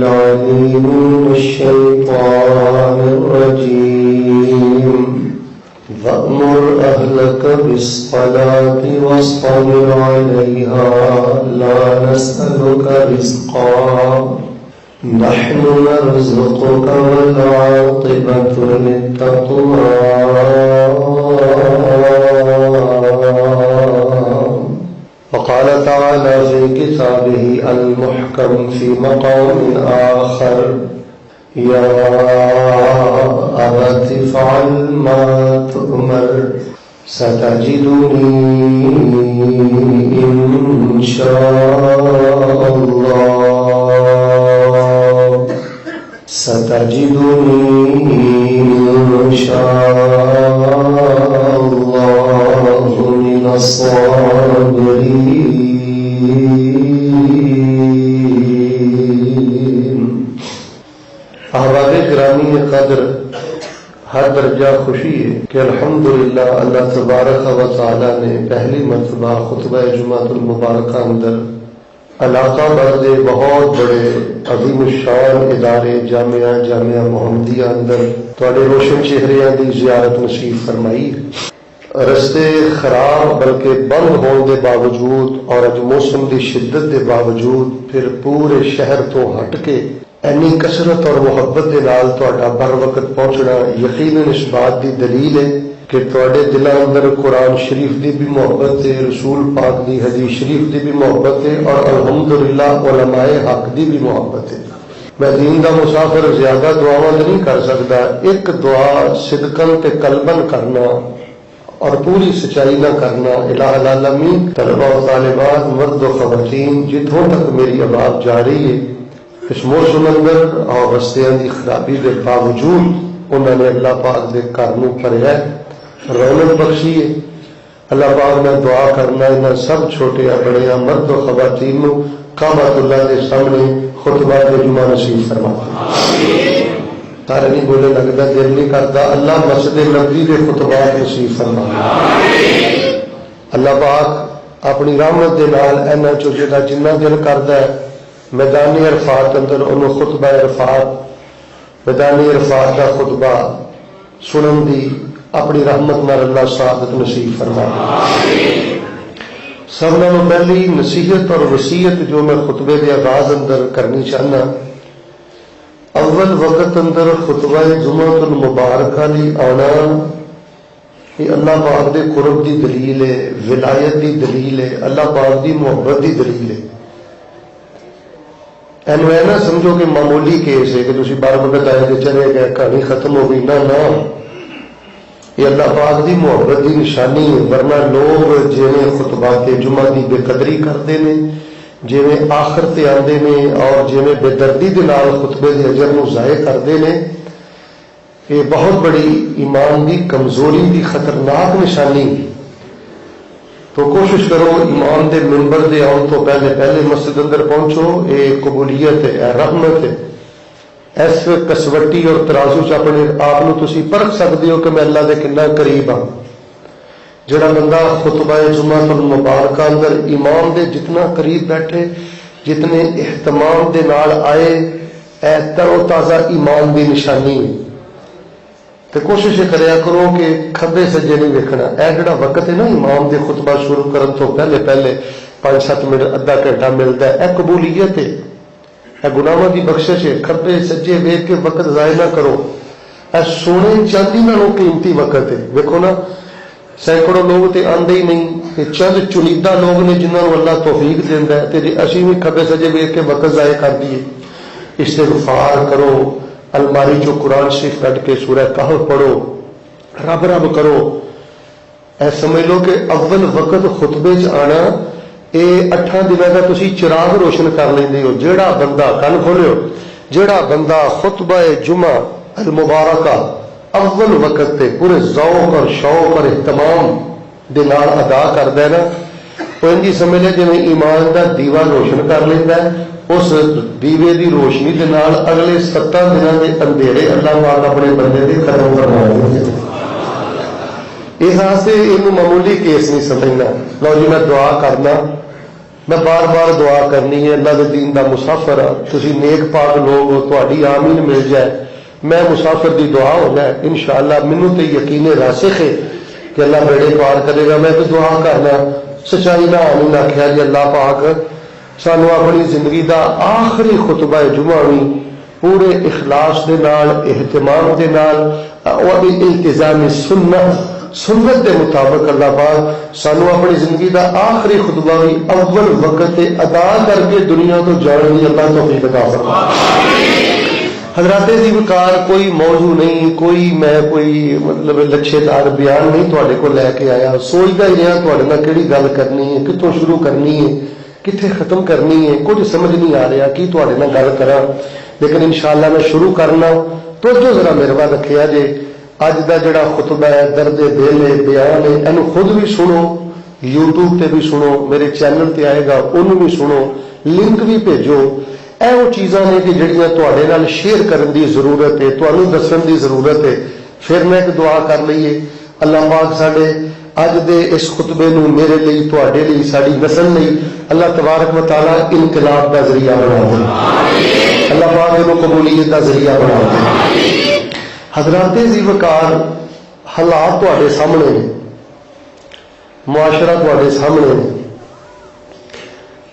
العليم من الشيطان الرجيم وأمر أهلك بالصلاة واصطبر عليها لا نسألك رزقا نحن نرزقك والعاقبة للتقوى وقال تعالى في كتابه المحكم في مقام آخر يا أبت افعل ما تؤمر ستجدني إن شاء الله إن شاء الله من الصابرين. احباب گرامی قدر، ہر درجہ خوشی ہے کہ الحمدللہ اللہ تبارک و تعالی نے پہلی مرتبہ خطبہ جمعۃ المبارکہ اندر علاقہ برد بہت بڑے عظیم الشان ادارے جامعہ محمدیہ اندر تھوڑے روشن چہریاں دی زیارت نصیب فرمائی. رستے خراب بلکہ بند ہونے دے باوجود اور اج موسم دی شدت دے باوجود پھر پورے شہر تو ہٹ کے اینی کثرت اور محبت دے نال تہاڈا بر وقت پہنچنا یقیناً اس بات دی دلیل ہے کہ تہاڈے دلاں اندر قرآن شریف دی بھی محبت ہے، رسول پاک دی حدیث شریف دی بھی محبت ہے، اور الحمدللہ علماء حق دی بھی محبت ہے. میں دین دا مسافر زیادہ دعاواں نہیں کر سکتا، ایک دعا صدقاً تے قلباً کرنا اور پوری سچائی نہ کرنا. الہ العالمین طلباء و طالبات، مرد و خواتین، جتوں تک میری آواز جا رہی ہے اس موسم اندر اور رستیاں دی خرابی دے باوجود انہوں نے اللہ پاک دے گھر نوں بھریا، رونق بخشی ہے. اللہ پاک میں دعا کرنا انہاں سب چھوٹے بڑے مرد و خواتین نوں کعبۃ اللہ دے سامنے خطبہ جمعہ نصیب فرما. سارے نہیں بولے لگتا دل نہیں کرتا، اللہ مسجد نبوی دے خطبات نصیب فرما. اللہ پاک اپنی رحمت دے نال انہاں چوں جڑا جنہ دل کردا ہے میدان عرفات اندر انہوں خطبہ عرفات، میدان عرفات کا خطبہ سنن دی اپنی رحمت نال اللہ سعادت نصیب فرما. سب نالوں پہلی نصیحت اور وصیت جو میں خطبے کے آغاز اندر کرنی چاہنا، اول وقت اندر خطبہ جمعۃ المبارکہ دی آنا یہ اللہ پاک دے قرب دی دلیل ہے، ولایت دی دلیل ہے، اللہ پاک دی محبت دی دلیل ہے. اینو اے نہ سمجھو کہ معمولی کیس ہے کہ تسی 12 وقت آئے کہ چلے گئے کہانی ختم ہو گئی، نہ یہ اللہ پاک دی محبت دی نشانی ہے. ورنہ لوگ جویں خطبات جمعہ دی بے قدری کرتے ہیں، جویں آخر تے آندے نے اور جویں بے دردی دے نال خطبے دے اجر نوں ضائع کرتے ہیں، یہ بہت بڑی ایمان دی کمزوری دی خطرناک نشانی ہے. تو کوشش کرو ایمان دے منبر دے آن تو پہلے مسجد اندر پہنچو. اے قبولیت ہے، اے رحمت ہے. اس کسوٹی اور ترازو چ اپنے آپ نو تسی پرکھ سکتے ہو کہ میں اللہ دے کنا قریب ہاں. جڑا بندہ خطبہ جمعۃ المبارکہ اندر ایمان دے جتنا قریب بیٹھے، جتنے اہتمام دے نال آئے، اے تر و تازہ ایمان دی نشانی ہے. تو کوشش کریا کرو کہ کھبے سجے نہیں ویکھنا. اے جڑا وقت ہے نا امام دے خطبہ شروع کرن تو پہلے 5-7 منٹ ادھا گھنٹہ ملتا ہے، اے قبولیت ہے، اے گناہاں دی بخشش ہے. کھبے سجے ویکھ کے وقت ضائع نہ کرو. اے سونے چاندی نالوں قیمتی وقت ہے. دیکھو نا سینکڑوں لوگ تے آندے ہی نہیں، کہ چند چنیدہ لوگ نے جنہاں نوں اللہ توفیق دیندا ہے، تے اسی بھی کھبے سجے ویکھ کے وقت ضائع کر دیے. استغفار کرو، الماری جو قرآن شریف کٹ کے سورہ کہف پڑھو، رب کرو. اے سمجھ لو کہ اول وقت خطبے چ آنا اے 8 دنوں کا تسی چراغ روشن کر لیندے ہو. جیڑا بندہ کن کھولو، جیڑا بندہ خطبہ جمعہ المبارکہ اول وقت تے پورے ذوق اور شوق اور اہتمام دے نال ادا کردا ہے نا، وہ انجی سمجھ لے جویں ایمان دا دیوا روشن کر لیندا ہے. اس دیوے دی روشنی دے نال اگلے 7 دنوں کے اندھیرے اللہ پاک اپنے بندے دے ختم کروا دے. اس واسطے یہ معمولی کیس نہیں سمجھنا. لو جی میں دعا کرنا میں بار بار دعا کرنی ہے، اللہ دے دین دا مسافر ہاں، تسی نیک پاک لوگ ہو، تہاڈی آمین مل جائے، میں مسافر دی دعا ہو جائے انشاءاللہ مینوں تے یقین راسخ ہے کہ اللہ بیڑے پار کرے گا۔ میں تو دعا کرنا سچائی نہ آمین آکھیا جی اللہ پاک سانو اپنی زندگی دا آخری خطبہ جمعہ بھی پورے اخلاص دے نال، اہتمام دے نال اور التزام سنت دے مطابق اللہ پاک سانو اپنی زندگی دا آخری خطبہ بھی اول وقت ادا کر کے دنیا تو جان دی اللہ توفیق عطا فرمائے۔ حضرات دی وقار کوئی موضوع نہیں، کوئی مطلب لچھے دار بیان نہیں تواڈے کو لے کے آیا، سوچدا ہی رہا تواڈے نال کیڑی گل کرنی ہے، کتوں شروع کرنی ہے، کتنے ختم کرنی ہے، کچھ سمجھ نہیں آ رہا کی تواڈے نال گل کراں، لیکن انشاءاللہ میں شروع کرنا۔ توجہ ذرا میرے وال رکھیا جے، اج دا جڑا خطبہ ہے درد دل ہے، بیان ہے، اینو خود بھی سنو، یوٹیوب تے بھی سنو، میرے چینل تے آئے گا انہوں بھی سنو، لنک بھی بھیجو۔ اے وہ چیزاں نے کہ جڑیاں تواڈے نال شیئر کرن دی ضرورت ہے، تانوں دسن دی ضرورت ہے۔ پھر میں ایک دعا کر لئیے، اللہ پاک ساڈے اج دے اس خطبے نو میرے لیے، تواڈے لیے، ساڈی نسل لیے اللہ تبارک و تعالی انقلاب کا ذریعہ بنا دے، اللہ پاک انہوں قبولیت کا ذریعہ بنا دے۔ حضرات ذی وقار حالات تواڈے سامنے نے، معاشرہ تواڈے سامنے نے،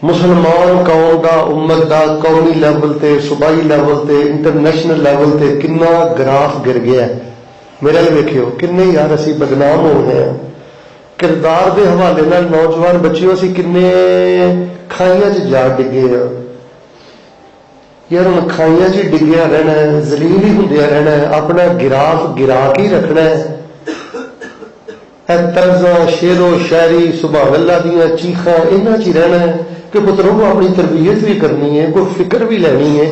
مسلمان قوم دا، امت دا قومی لیول تے، صوبائی لیول تے، انٹرنیشنل لیول تے کنا گراف گر گیا ہے۔ میرے لیے ویکھیو کنے یار اسی بدنام ہو گئے ہیں، کردار دے حوالے نال نوجوان بچیوں اسی کنے کھائیاں چ جا ڈگے ہیں یار، ہن کھائیاں چ ڈگیا رہنا ہے، ذلیل ہی ہوندیا رہنا ہے، اپنا گراف گرا کے رکھنا ہے۔ اے طرزاں شعر و شاعری سبحان اللہ دیاں چیخاں انہاں چ رہنا ہے کہ پتروں کو اپنی تربیت بھی کرنی ہے، کوئی فکر بھی لینی ہے،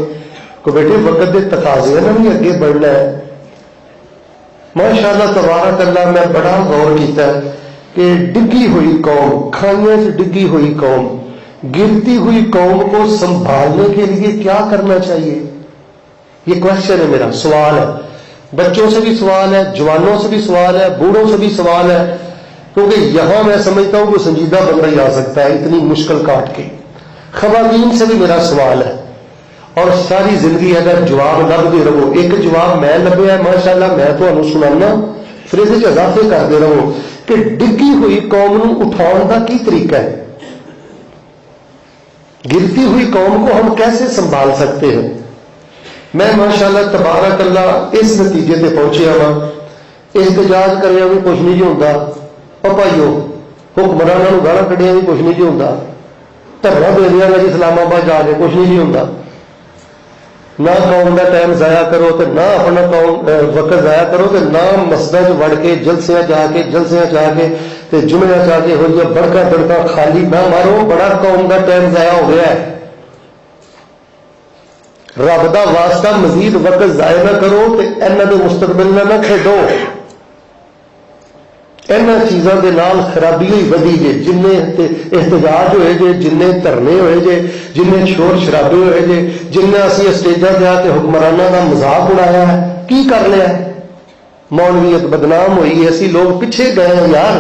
کوئی بیٹے وقت دے تقاضے نہ بھی اگے بڑھنا ہے۔ ماشاءاللہ تبارک اللہ میں بڑا غور کیتا ہے کہ ڈگی ہوئی قوم، کھائیاں سے ڈگی ہوئی قوم، گرتی ہوئی قوم کو سنبھالنے کے لیے کیا کرنا چاہیے؟ یہ کوشچن ہے، میرا سوال ہے، بچوں سے بھی سوال ہے، جوانوں سے بھی سوال ہے، بوڑھوں سے بھی سوال ہے، کیونکہ یہاں میں سمجھتا ہوں کہ سنجیدہ بندہ ہی آ سکتا ہے اتنی مشکل کاٹ کے۔ خواتین سے بھی میرا سوال ہے، اور ساری زندگی اگر جواب لبتے رہو، ایک جواب میں لبیا ہے ماشاءاللہ میں تمہیں سنانا، پھر اس اضافے کرتے رہو کہ ڈگی ہوئی قوم نو اٹھاؤن کا کی طریقہ ہے، گرتی ہوئی قوم کو ہم کیسے سنبھال سکتے ہیں۔ میں ماشاءاللہ تبارک اللہ اس نتیجے تے پہنچیا ہاں، احتجاج کریا بھی کچھ نہیں جی ہوتا، پپائیو حکمرانوں گالاں کڈیاں بھی کچھ نہیں جی ہوتا، دھرنا دے دیا جی اسلام آباد جا کے کچھ نہیں جی ہوتا۔ نہ قوم کا ٹائم ضائع کرو تو نہ اپنا وقت ضائع کرو تو نہ مسجد وڑ کے جلسیاں جا کے تے جمعہ جا کے ہو جائے بڑکا خالی نہ مارو، بڑا قوم کا ٹائم ضائع ہو گیا ہے۔ رب دا واسطہ مزید وقت ضائع نہ کرو تے انہاں دے مستقبل نہ کھیڈو، انہاں چیزاں دے نال خرابی ہوئی ودی جے، جن احتجاج ہوئے جے، جن دھرنے ہوئے جے، جن شور شرابے ہوئے جے، جن اسی اسٹیجاں تے آ کے حکمراناں دا مذاق اڑایا ہے، کی کر لیا؟ مولویت بدنام ہوئی ہے، اسی لوگ پیچھے گئے ہیں یار۔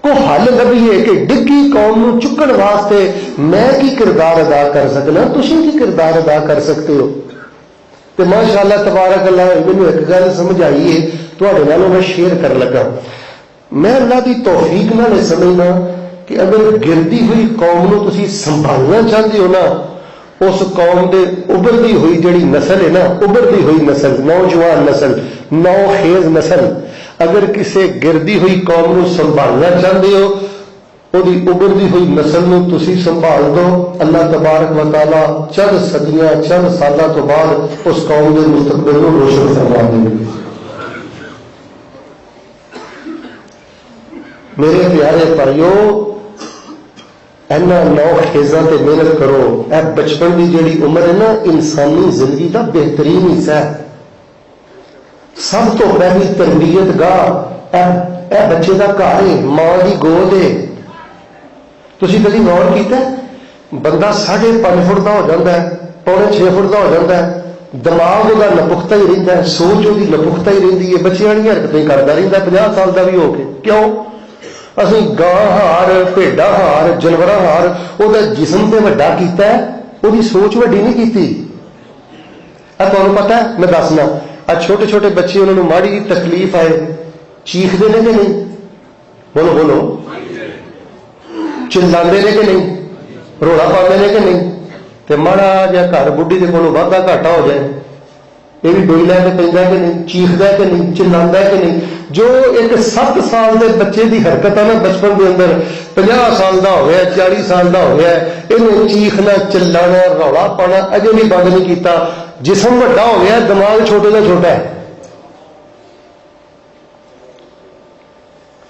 کو حل لبھیے کہ ڈگی قوم نو چکن واسطے میں کی کردار ادا کر سکنا، تسی کی کردار ادا کر سکتے ہو۔ تو ماشاءاللہ تبارک اللہ مینوں ایک گل سمجھ آئی ہے، تواڈے نال میں شیئر کر لگا۔ میں اللہ دی توفیق نال سمجھنا کہ اگر گرتی ہوئی قوم نو تسی سنبھالنا چاہتے ہو نا، اس قوم دے ابھرتی ہوئی جڑی نسل ہے نا، ابھرتی ہوئی نسل، نوجوان نسل، نو خیز نسل، اگر کسی گردی ہوئی قوم نو سنبھالنا چاہتے ہو، وہی ابھرتی ہوئی نسل نو تسی سنبھال دو، اللہ تبارک و تعالی چند صدیاں چند سالوں تو بعد اس قوم کے مستقبل کو روشن فرما دیں گے۔ میرے پیارے بھائیو، اینا نو خیزاں تے محنت کرو۔ اے بچپن دی جڑی عمر ہے نا، انسانی زندگی دا بہترین حصہ ہے۔ سب تو پہلی تربیت گاہ اے بچے دا گھر ہے، ماں دی گود ہے۔ تسی کبھی غور کیتا ہے بندہ 5.5 فٹ دا ہو جاتا ہے، 6.25 فٹ دا ہو جاتا ہے، دماغ دا لپختہ ہی رہتا ہے، سوچ وہ لپختہ ہی رہتی ہے، بچے والی حرکتیں کرتا رہتا ہے 50 سال کا بھی ہو کے۔ کیوں؟ اسی گاں ہار بھیڈا ہار جانور ہار وہ جسم سے وڈا کیتا ہے، وہ سوچ وڈی نہیں کی. تمہیں پتا ہے میں دسنا، چھوٹے چھوٹے بچے انہوں نے ماڑی جی تکلیف آئے چیختے ہیں کہ نہیں؟ بولو بولو، چلاتے ہیں کہ نہیں؟ رولا پاتے ہیں کہ نہیں؟ تو ماڑا جا گھر بڑھی کے کولوں واਧਾ گھاٹا ہو جائے یہ بھی ڈوئی لے کے پہ کہ نہیں، چیختا ہے کہ نہیں، چلا ہے کہ نہیں. جو ایک 7 سال کے بچے کی حرکت ہے نا بچپن کے اندر 50 سال کا ہو گیا 40 سال کا ہو گیا یہ چیخنا چلانا رولا پانا اجے بھی بند نہیں کیتا. جسم بڑا ہو گیا دماغ چھوٹے کا چھوٹا ہے.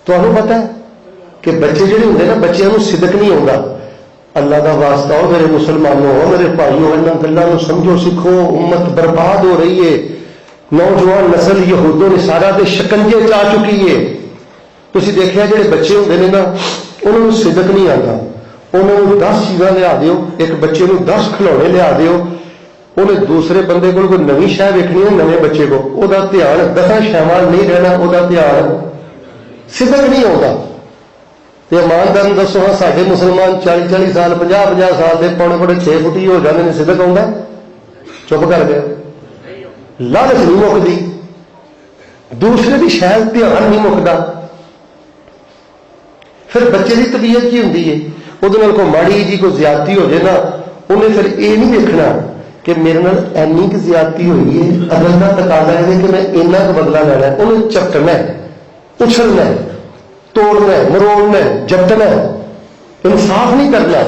تمہیں پتا ہے کہ بچے جڑے ہوتے نا بچوں کو صدق نہیں آتا. اللہ کا واسطہ ہو میرے مسلمانوں ہو میرے بھائیوں انہوں گلوں سمجھو سیکھو. امت برباد ہو رہی ہے، نوجوان نسل یہود و نصارا کے شکنجے چ آ چکی ہے. تھی دیکھا جڑے بچے ہوتے ہیں نا انہوں صدق نہیں آتا. انہوں 10 چیزاں لیا دیو، ایک بچے کو 10 کھلونے لیا دیو، انہیں دوسرے بندے کو کوئی نوی شہ ویکنی ہے نویں بچے کو وہ دھیان 10 شہواں نہیں رہنا، وہ دھیان صدق نہیں آتا. ایماندار دسو ہاں سارے مسلمان 40 سال 50 سال کے پونے 6 فٹی ہو جاتے ہیں، صدق آتا؟ چپ کر گیا. لالچ نہیں مکتی، دوسرے کی شاید دھیان نہیں مکتا. پھر بچے کی طبیعت کی ہوتی ہے وہ کوئی ماڑی جی کوئی زیادتی ہو جائے نا انہیں پھر یہ نہیں دیکھنا کہ میرے نال اینی کی زیادتی ہوئی ہے، اگل کا تقاضا ہے کہ میں اینا کا بدلا لینا ہے. انہیں چپٹنا ہے، اچھلنا ہے، توڑنا ہے، مروڑنا ہے، جپٹنا ہے، انصاف نہیں کرنا.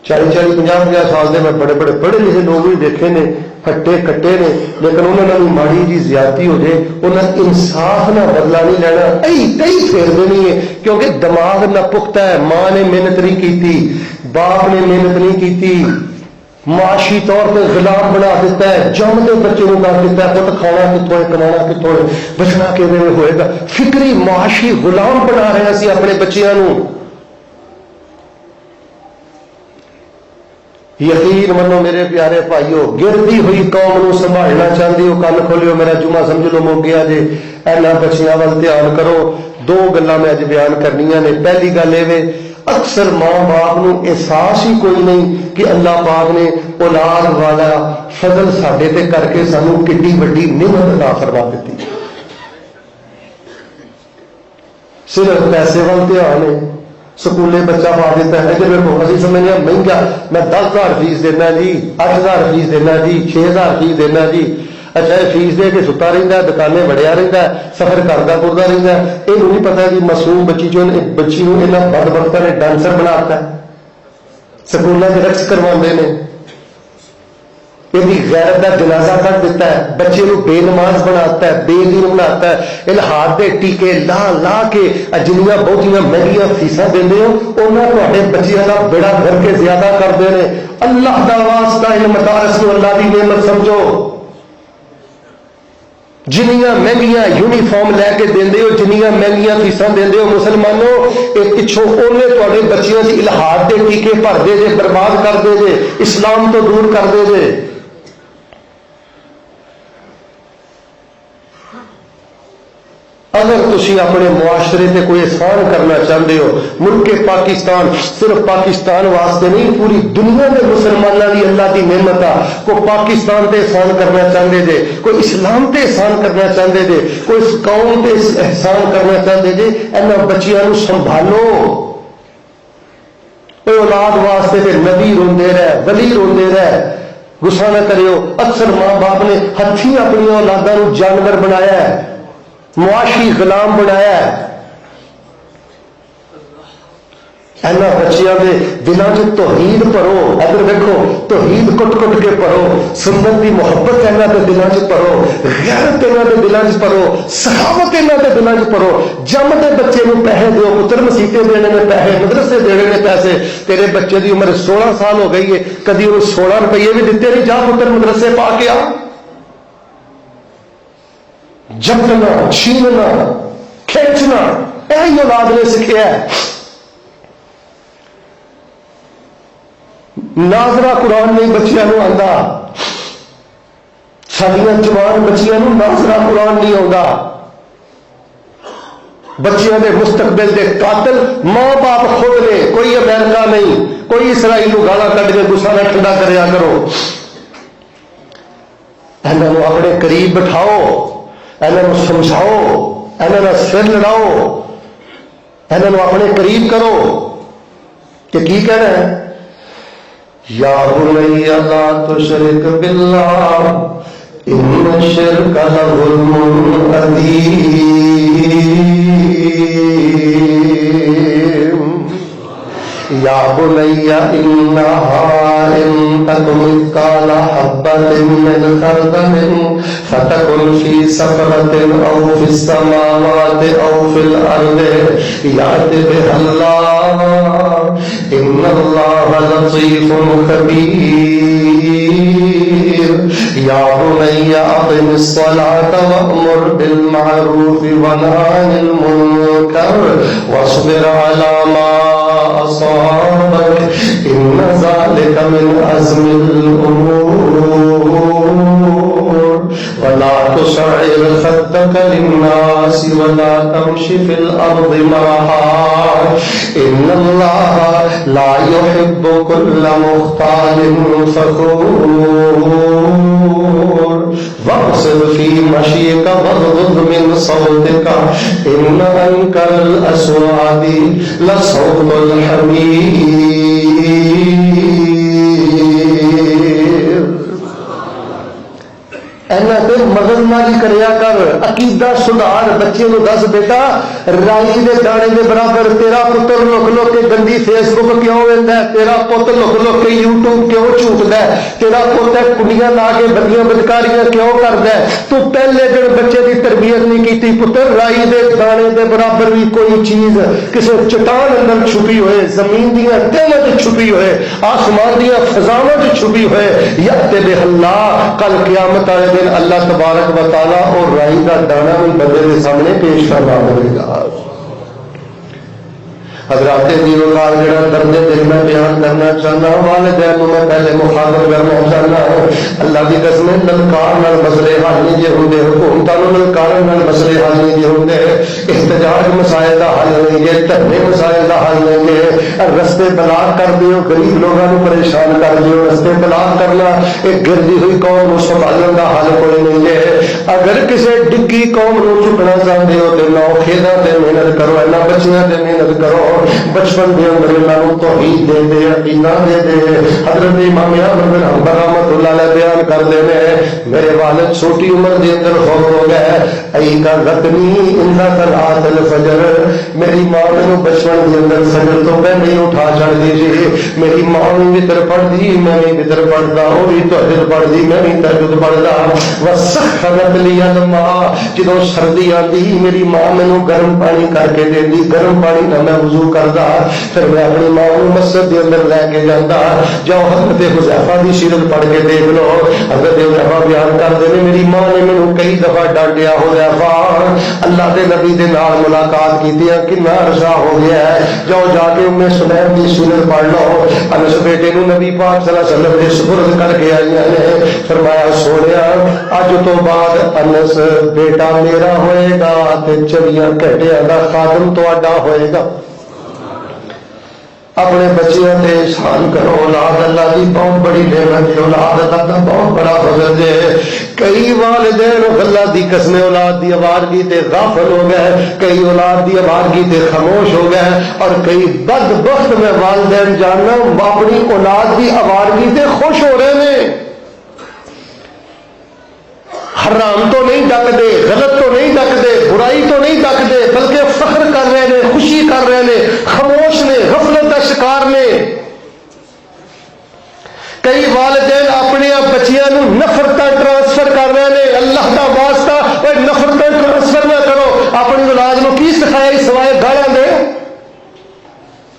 40 50 سال کے میں بڑے بڑے پڑھے لکھے لوگ بھی دیکھے نے ہٹے کٹے نے لیکن انہوں نے ماڑی جی زیادتی ہو جائے انہیں انصاف نہ بدلا نہیں لینا کئی پھیر دینی ہے کیونکہ دماغ نہ پختہ ہے. ماں نے محنت نہیں کی، باپ نے محنت نہیں کی، معاشی طور پہ غلام بنا دیتا ہے، جمدے بچے کو کر دیتا ہے پت کھانا کتوں ہے کمانا کتوں ہے بچنا کہ ہوئے گا. فکری معاشی غلام بنا رہے ہیں اپنے بچیاں. یقین منو میرے پیارے بھائیو، گرتی ہوئی قوم نو سنبھالنا چاہتے ہو کن کھولو میرا جمعہ سمجھ لو مک گیا جی. اینا بچیاں وال دھیان کرو. 2 گلاں میں اج بیان کرنیاں نے. پہلی گل یہ اکثر ماں باپ نو احساس ہی کوئی نہیں کہ اللہ پاک نے اولاد والا فضل ساڈے تے کر کے سانو کڈی وڈی نعمت عطا فرما دیتی. صرف پیسے وال دھیان ہے، سکولے بچہ پا دیتا ہے جب ابھی سمجھنے مہنگا میں 10,000 فیس دینا جی، 8,000 فیس دینا جی، 6,000 فیس دینا جی. اچھا یہ فیس دے کے ستا رہتا ہے، دکانیں وڑیا رہتا ہے، سفر کرتا پورتا رہتا ہے. یہ نہیں پتا کہ معصوم بچی بچی کو یہاں بد بختوں نے ڈانسر بنا دیتا ہے، سکولوں کے رقص کروا ہیں، یہ غیرت کا جنازہ کر دیتا ہے، بچے کو بے نماز بناتا ہے، بے دین بناتا ہے. الہاد کے ٹیکے لا لا کے جنیاں بہت مہنگیاں فیساں دے ہو انہوں تے بچیاں کا بیڑا گھر کے زیادہ کرتے ہیں. اللہ کا واسطہ ان مدارس کو اللہ کی نعمت سمجھو. جنیاں مہنگیاں یونیفارم لے کے دے ہو، جنیاں مہنگیاں فیساں دے ہو مسلمانوں، یہ پچھوں انہیں تے بچیاں کی الہاد کے ٹیکے بھر دے جے، برباد کر دے جے، اسلام تو دور کر دے جے. اگر تسی اپنے معاشرے تے کوئی احسان کرنا چاہتے ہو، ملک پاکستان صرف پاکستان واسطے نہیں پوری دنیا میں مسلمانوں کی اللہ کی نعمت آ. کوئی پاکستان تے احسان کرنا چاہتے جے، کوئی اسلام تے احسان کرنا چاہتے جے، کوئی اس قوم تے احسان کرنا چاہتے جے، انہاں بچیاں نو سنبھالو. اولاد واسطے تے نبی روندے رہے، ولی روندے رہے، غصہ نہ کریو. اکثر ماں باپ نے ہتھی اپنی اولاداں نو جانور بنایا ہے، معاشی غلام بنایا ہے. اینا بچیاں دے دلوں چ توحید بھرو. ادھر دیکھو توحید کٹ کٹ کے پڑھو، سنت کی محبت اینا دے دلوں چ پڑھو، غیرت اینا دے دلوں چ پڑھو، سخاوت اینا دے دلوں چ پڑھو. جمدے بچے نو پیسے دیو، پتر مسیتے دینے نے پیسے، مدرسے دینے نے پیسے. تیرے بچے دی عمر 16 سال ہو گئی ہے، کدی وہ 16 روپیے بھی دیتے نہیں، جا پتر مدرسے پا کے آ. جمنا چھیننا کھینچنا یہی اولاد نے سیکھا ہے. ناظرہ قرآن نہیں بچیاں نو آتا، ساڈیاں جوان بچیاں نو ناظرہ قرآن نہیں آتا. بچیاں دے مستقبل دے قاتل ماں باپ خود نے، کوئی امریکہ نہیں، کوئی اسرائیل کو گالا کٹ کے غصہ نہ ٹھنڈا کریا کرو. انہوں اپنے قریب بٹھاؤ، انہوں سمجھاؤ، انہوں سر لڑاؤ، انہوں اپنے قریب کرو کہ کی کہنا ہے؟ یا بنی لا تشرک باللہ ان الشرک لظلم عظیم. یا بنی انہا ان تک مثقال حبۃ من خردل فتکن فی صخرۃ او فی السماوات او فی الارض یأت بها اللہ ان اللہ لطیف خبیر. یا بنی اقم الصلاة وأمر بالمعروف ونهى عن المنکر واصبر علی ما أصابك إن ذلك من عزم الأمور. ولا تصعر خدك للناس ولا تمش في الأرض مرحا إن الله لا يحب كل مختال فخور. واقصد في مشيك واغضض من صوتك إن أنكر الأصوات لصوت الحمير. اینا تے مغز ماری کریا کر، عقیدہ سدھار. بچے نو دس بیٹا رائی دے دانے دے برابر تیرا پتر لک لک کے گندی فیس بک کیوں ویندا ہے؟ تیرا پتر لک لک کے یوٹیوب کیوں جھوٹدا ہے؟ تیرا پتر کنڈیاں لا کے بدیاں بدکاریاں کیوں کردا ہے؟ تو پہلے دن بچے دی تربیت نہیں کیتی. پتر رائی دے دانے دے برابر بھی کوئی چیز کسے چٹان اندر چھپی ہوئے، زمین دیاں تہاں وچ چھپی ہوئے، آسمان دیاں فضاواں وچ چھپی ہوئے، یأت بہ اللہ، کل قیامت والے دن اللہ تبارک و تعالیٰ اور رائی کا دانا بھی بندے کے سامنے پیش کرنا پڑے گا. حضرات دین و کار جڑا درد دل میں بیان کرنا چاہنا، والدین میں پہلے مخاطب کرنا چاہنا. اللہ کی قسم للکار نال مسئلے حل نہیں جے ہوندے، حکومتاں نوں للکار نال مسئلے حل نہیں جے ہوندے، احتجاج مسائل دا حل نہیں جے، دھرنے مسائل دا حل نہیں جے. رستے بلاک کر دیو، غریب لوگوں کو پریشان کر دیو، رستے بلاک کرنا ایک گردی ہوئی قوم کو سنبھالن دا حل کوئی نہیں جے. اگر کسی ڈگی قوم نو چکنا چاہتے ہو تو نو کھیتاں تے محنت کرو، اینا بچیاں تے محنت کرو، بچپن دے اندر انہوں توحید دے دے، عقیدہ دے دے. حضرت امام احمد بن حنبل رحمۃ اللہ علیہ بیان کرتے ہیں میرے والد چھوٹی عمر دے اندر فوت ہو گئے. ای کا غتنی اندا صلاۃ الفجر، میری ماں نے بچپن دے اندر فجر تو پہلے ہی اٹھا چڑھ دی جی. میری ماں بھی وتر پڑھدی، میں بھی وتر پڑھدا، وہ بھی تہجد پڑھدی، میں بھی تہجد پڑھدا. وسخنت لی الماء، جدوں سردی آندی میری ماں مینوں گرم پانی کر کے دیندی، گرم پانی نال میں وضو کردا، پھر میں اپنی ماں کو مسجد کے اندر لے کے جانا. جاؤ حضرت حذیفہ کی سیرت پڑھ کے دیکھ لو. حضرت حذیفہ بیان کرتے ہیں میری ماں نے مینوں کئی دفعہ ڈانٹیا، حذیفہ اللہ کے نبی دے نال ملاقات کی کتنا عرصہ ہو گیا ہے، جاؤ جا کے ام سلیم کی سیرت پڑھ لو. انس بیٹے نو نبی پاک صلی اللہ علیہ وسلم نے سپرد کر کے آئی نے، فرمایا سونیا اج تو بعد انس بیٹا میرا ہوئے گا تے 24 گھنٹے دا خادم تہاڈا ہوئے گا. اپنے بچیاں تے احسان کرو. اولاد اللہ کی بہت بڑی نعمت ہے، اولاد اللہ کا بہت بڑا فضل ہے. کئی والدین اللہ دی قسم اولاد دی آوارگی تے غافل ہو گئے، کئی اولاد دی آوارگی تے خاموش ہو گئے، اور کئی بدبخت میں والدین جاننا اپنی اولاد دی آوارگی تے خوش ہو رہے ہیں. حرام تو نہیں ڈکدے، غلط تو نہیں ڈکدے، برائی تو نہیں ڈکدے، بلکہ فخر کر رہے ہیں، خوشی کر رہے ہیں، خاموش نے، غفلت کا شکار نے. کئی والدین اپنے بچیاں نو نفرت ٹرانسفر کر رہے ہیں. اللہ کا واسطہ نفرت ٹرانسفر نہ کرو. اپنی اولاد نو کی سکھایا سوائے گالاں دے؟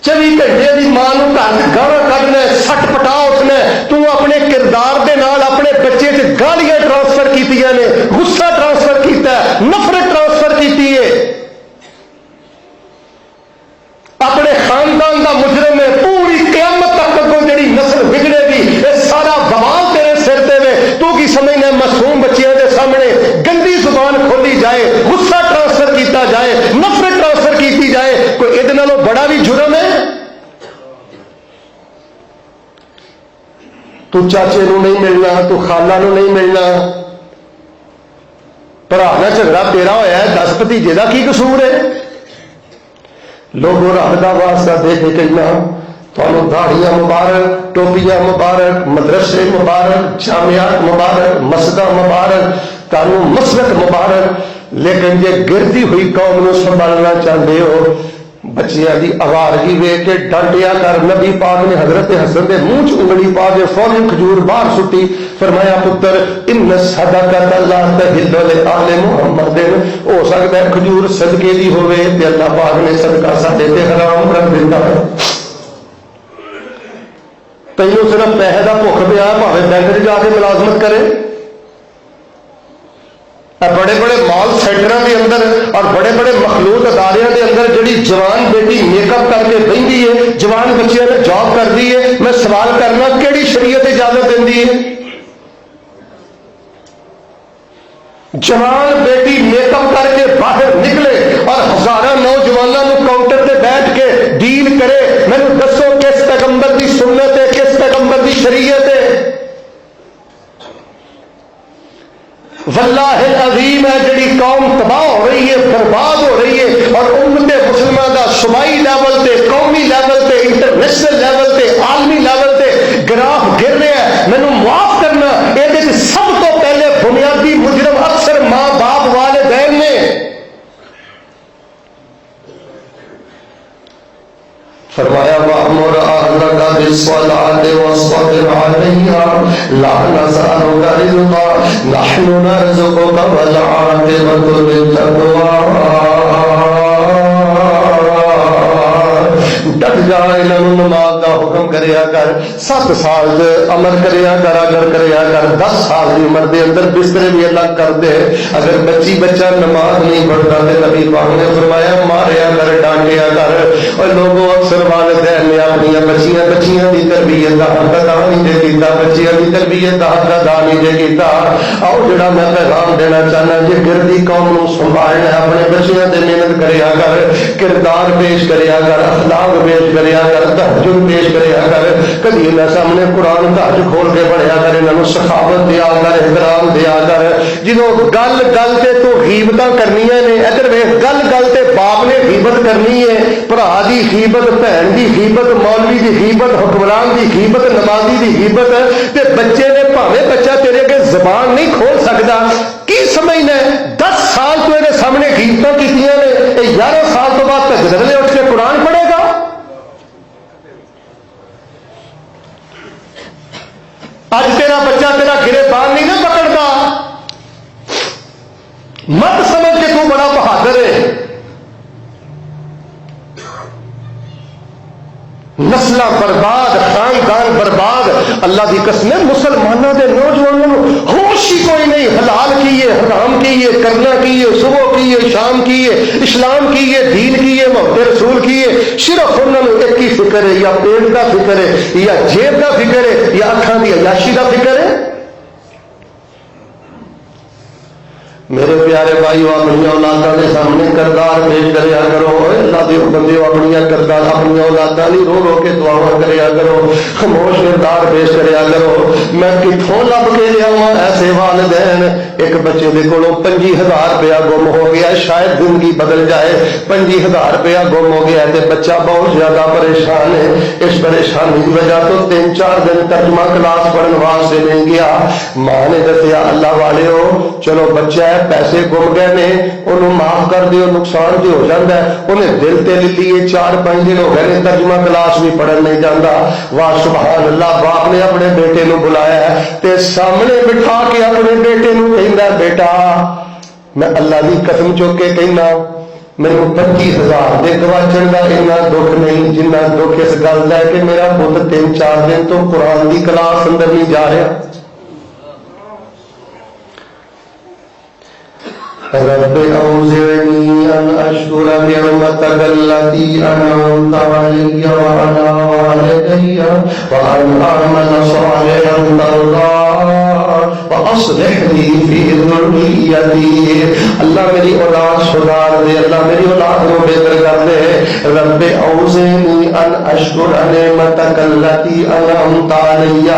24 گھنٹے دی ماں نو گھر گالاں کڈنا، سٹ پٹا اٹھنا. تو اپنے کردار دے نال اپنے بچے تے گالیاں ٹرانسفر کیتیاں نے، غصہ ٹرانسفر کیتا ہے، نفرت ٹرانسفر کیتی ہے. اپنے خاندان دا مجرم ہے. پوری قیامت تک کو جڑی نسل بگڑے گی یہ سارا بوال تیرے سر تے میں. تو کی سمجھنا معصوم بچیاں دے سامنے گندی زبان کھولی جائے، غصہ ٹرانسفر کیتا جائے، نفرت ٹرانسفر چاچے نو نہیں ملنا، تو خالہ نو نہیں ملنا، بھرا نہ جھگڑا تیرا ہوا ہے، 10 بھتیجے کا کی قصور ہے؟ لوگوں رب کا واسطہ دے کے کہنا تمہیں داڑیاں مبارک، ٹوپیاں مبارک، مدرسے مبارک، جامعات مبارک، مسجد مبارک، تمہیں مسلک مبارک، لیکن جے گرتی ہوئی قوم نو سنبھالنا چاہتے ہو، بچیاں دی آوارگی ویکھ کے ڈانٹیا کر۔ نبی پاک نے حضرت حسن دے منہ چ انگلی پا کے فوراً کھجور باہر سٹی، فرمایا پتر ان صدقۃ لا تحل لآل محمد، ہو سکتا ہے کھجور صدقے دی ہوے تے اللہ پاک نے صدقہ ساڈے تے حرام کر دتا ہے۔ تینوں صرف پیسے دا بھوک پیا، بھاوے بینک جا کے ملازمت کرے، بڑے بڑے مال سینٹروں کے اندر اور بڑے بڑے مخلوط اداروں کے اندر جڑی جوان بیٹی میک اپ کر کے بہتی ہے، جوان بچیاں نے جاب کرتی ہے، میں سوال کرنا کیڑی شریعت اجازت دیندی ہے؟ جوان بیٹی میک اپ کر کے باہر نکلے اور ہزاروں نوجوانوں کو کاؤنٹر پہ بیٹھ کے ڈیل کرے، میں نے دسو کس پیغمبر کی سنت ہے، کس پیغمبر کی شریعت ہے؟ واللہ العظیم ہے جڑی قوم تباہ ہو رہی ہے، برباد ہو رہی ہے، اور امت مسلمہ دا صوبائی لیول تے، قومی لیول تے، انٹرنیشنل لیول تے، عالمی لیول تے گراف گر رہا ہے۔ مینوں معاف کرنا، یہ سب تو پہلے بنیادی مجرم اکثر ماں باپ والدین نے۔ فرمایا وَأْمُرْ أَهْلَكَ بِالصَّلَاةِ وَاصْطَبِرْ عَلَيْهَا لَا نَسْأَلُكَ رِزْقًا نَحْنُ نَرْزُقُكَ وَالْعَاقِبَةُ لِلتَّقْوَىٰ۔ ڈٹ جا، انہوں نماز کا حکم کریا کر، 7 سال عمر کریا کر، اگر کریا کر 10 سال کی عمر دے اندر بسترے بھی الگ کر دے۔ اگر بچہ نماز نہیں پڑھتا تو نبی پاک نے فرمایا ماریا کر، ڈانٹیا کر۔ اور لوگوں اکثر والدین نے اپنی بچیاں کی تربیت کا حق ادا نہیں دے کیتا، بچیاں کی تربیت کا حق ادا نہیں دے کیتا۔ آؤ جڑا میں پیغام دینا چاہنا، جی گردی قوم نو سنبھالنا، اپنے بچیاں تے محنت کریا کر، کردار پیش کریا کر، اخلاق پیش کریا کر، تہجد پیش کریا کر۔ کدی انہاں سامنے قرآن تہجد کھول کے پڑھیا کر، انہاں سخاوت دیا کر، احترام دیا کر۔ جدوں گل گل تے تو غیبتاں کرنیاں نے، ادھر ویکھ گل گل تے باپ نے غیبت کرنی ہے، بھرا دی غیبت، بہن دی غیبت، مولوی دی غیبت، حکمران دی غیبت، نمازی دی غیبت، تے بچے نے بھاوے بچہ تیرے کے زبان نہیں کھول سکتا، کی سمجھنا ہے 10 سال تو یہ سامنے غیبتاں کیتیاں نے، 11 سال تو بعد تہجد ویلے اٹھ کے قرآن پڑھے گا؟ اج تیرا بچہ تیرا گرفتار نہیں نہ پکڑتا، مت سمجھ کے تو بڑا بہادر ہے۔ نسل برباد، خاندان برباد۔ اللہ دی قسم، مسلمانوں کے نوجوانوں ہوش ہی کوئی نہیں، حلال کیے، حرام کیے، کرنا کیے، صبح کیے، شام کیے، اسلام کیے، دین کیے، محبت رسول کیے۔ صرف انہوں نے ایک ہی فکر ہے، یا پیٹ کا فکر ہے، یا جیب کا فکر ہے، یا اکھاں دی عیاشی کا فکر ہے۔ میرے پیارے بھائیو، اپنی اولاداں کے سامنے کردار پیش کریا کرو۔ اللہ دے بندیو، اپنی کردار اپنی اولاداں دی رو رو کے دعاواں کریا کرو، خاموش کردار پیش کریا کرو۔ میں کتھوں لب کے لیاواں ایسے والدین، ایک بچے دے کولوں 25,000 روپیہ گم ہو گیا، شاید زندگی بدل جائے، 25,000 روپیہ گم ہو گیا تے بچہ بہت زیادہ پریشان ہے۔ اس پریشانی کی وجہ تو 3-4 دن ترجمہ کلاس پڑھن واسطے نہیں گیا۔ ماں نے دسیا اللہ والےو چلو بچہ ہے، پیسے گم گئے نے، انہوں معاف کر دیو، نقصان جو ہو جاتا ہے۔ انہیں دل تے لے لیے، 4-5 دن ہو گئے نے ترجمہ کلاس بھی پڑھن نہیں جاتا۔ واہ سبحان اللہ، باپ نے اپنے بیٹے نو بلایا ہے تے سامنے بٹھا کے اپنے بیٹے نو کہندا بیٹا میں اللہ دی قسم چوک کے کہنا میرے 25,000 دے گواچن کا اتنا دکھ نہیں جنہ دکھ اس گل ہے کہ میرا پت 3-4 دن تو قرآن کی کلاس اندر نہیں جا رہا۔ رب اوزعنی ان اشکر نعمتک التی انعمت علی وعلی والدی وان اعمل صالحا ترضاه وأصلح لي في ذريتي، اللہ میری اولاد سدھار دے، اللہ میری اولاد کو بہتر کر دے. رب اوزعنی ان اشکر نعمتک التی انعمت علی.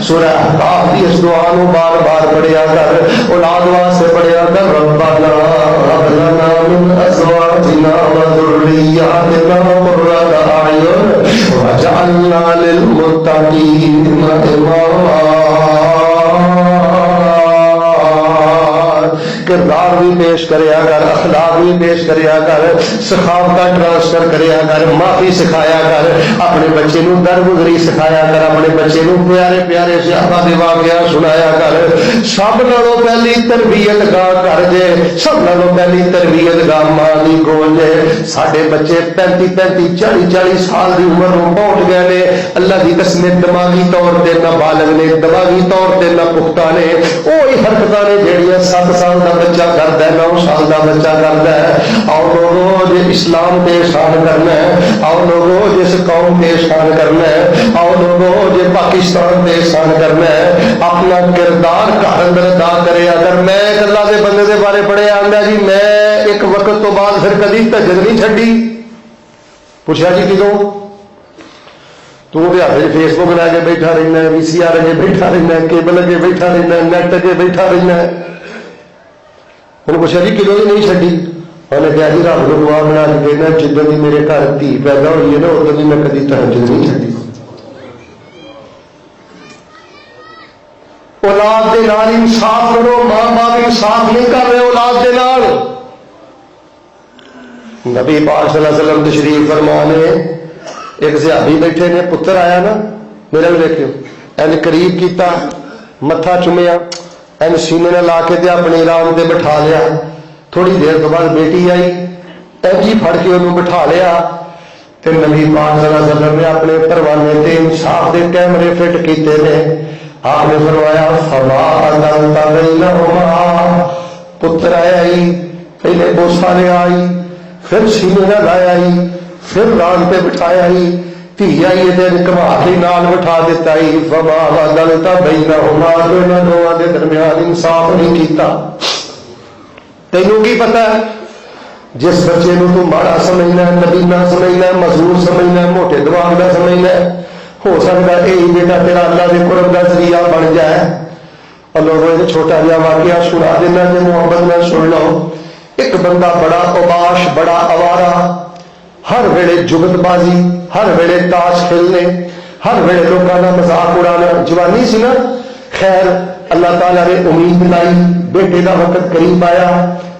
سورہ احقاف کی اس دعا کو بار بار پڑھیا کر، اولاد واسطے پڑھیا کر. ربنا هب لنا من ازواجنا وذرياتنا قرة اعین واجعلنا للمتقین اماما. کردار بھی پیش کریا کر، اخلاق بھی پیش کریا کر، سخاوت کا ٹرانسفر کریا کر، معافی سکھایا کر، اپنے بچے نو درگزری سکھایا کر، اپنے بچے نو پیارے پیارے صحابہ دے واقعہ سنایا کر. سب نالوں پہلی تربیت گاہ کر جے، سب نالوں پہلی تربیت گاہ ماں دی کول جے. ساڈے بچے 35 40 سال دی عمر نو پہنچ گئے نے، اللہ دی قسم دماغی طور تے نہ بالغ نے، دماغی طور تے نہ پختہ نے. وہی حرکتاں نے جہڑیاں 7 سال دا بچہ کرتا ہے، 9 سال دا بچہ کرتا ہے. آؤ لوگوں جے اسلام تے احسان کرنا ہے، آؤ لوگوں جس قوم تے احسان کرنا ہے، آؤ لوگوں جے پاکستان تے احسان کرنا ہے، اپنا کردار گھر اندر ادا کرے. اگر میں ایک اللہ دے بندے دے بارے پڑھیا آندا جی میں ایک وقت تو بعد پھر کدی تہجد نہیں چھڈی. پوچھا جی کدوں؟ تو ہاتھ فیس بک لے کے بیٹھا رہنا ہے، وی سی آر اگے بیٹھا رہنا ہے، کیبل اگے بیٹھا رہنا ہے، نیٹ اگے بیٹھا رہنا ہے. انہوں نے پوچھا جی کدوں ہی نہیں چڈی؟ انہیں کہا جی رب کو دعا بنا کے دینا جدن کی میرے گھر دھی پیدا ہوئی ہے نا ادھر بھی میں کدی تہجد نہیں چڈی. اولاد دے نال انصاف کرو، ماں باپ انصاف نہیں کر رہے اولاد دے نال. نبی پاک صلی اللہ علیہ وسلم تشریف فرما نے ایک صحابی بیٹھے نے، پتر آیا نا میرے کو دیکھو این قریب کیتا، متھا چومیا، این سینے نے لا کے اپنے رام سے بٹھا لیا. تھوڑی دیر تو بعد بیٹی آئی، اینجی پھڑ کے انہوں بٹھا لیا. پھر نبی پاک صلی اللہ علیہ وسلم نے اپنے پروانے تے انصاف دے کیمرے فٹ کیتے نے. آپ نے فرمایا فما عدلت بینہما، پتر آیا ہی پہلے بوسا لے آئی، پھر سینے نہ لایا ہی، پھر ران پہ بٹھایا ہی، دھی آئی دن کما کے نال بٹھا دیتا ہی. فما عدلت بینہما، دونوں دونوں کے درمیان انصاف نہیں کیتا. تینوں کی پتا ہے جس بچے نو تو ماڑا سمجھنا ہے، نبینا سمجھنا ہے، مزدور سمجھنا ہے، موٹے دماغ کا سمجھنا ہے، ہو سکتا ہے یہی بیٹا تیرا اللہ کے قرب کا ذریعہ بن جائے. اور لوگوں نے چھوٹا جہا واقعہ سنا دینا جی محبت نہ سن لو. ایک بندہ بڑا اوباش، بڑا اوارا، ہر ویلے جگت بازی، ہر ویلے تاش کھیلنے، ہر ویلے لوگوں کا مذاق اڑانا. جوانی سی نا، خیر اللہ تعالیٰ نے امید لائی، بیٹے کا وقت قریب آیا،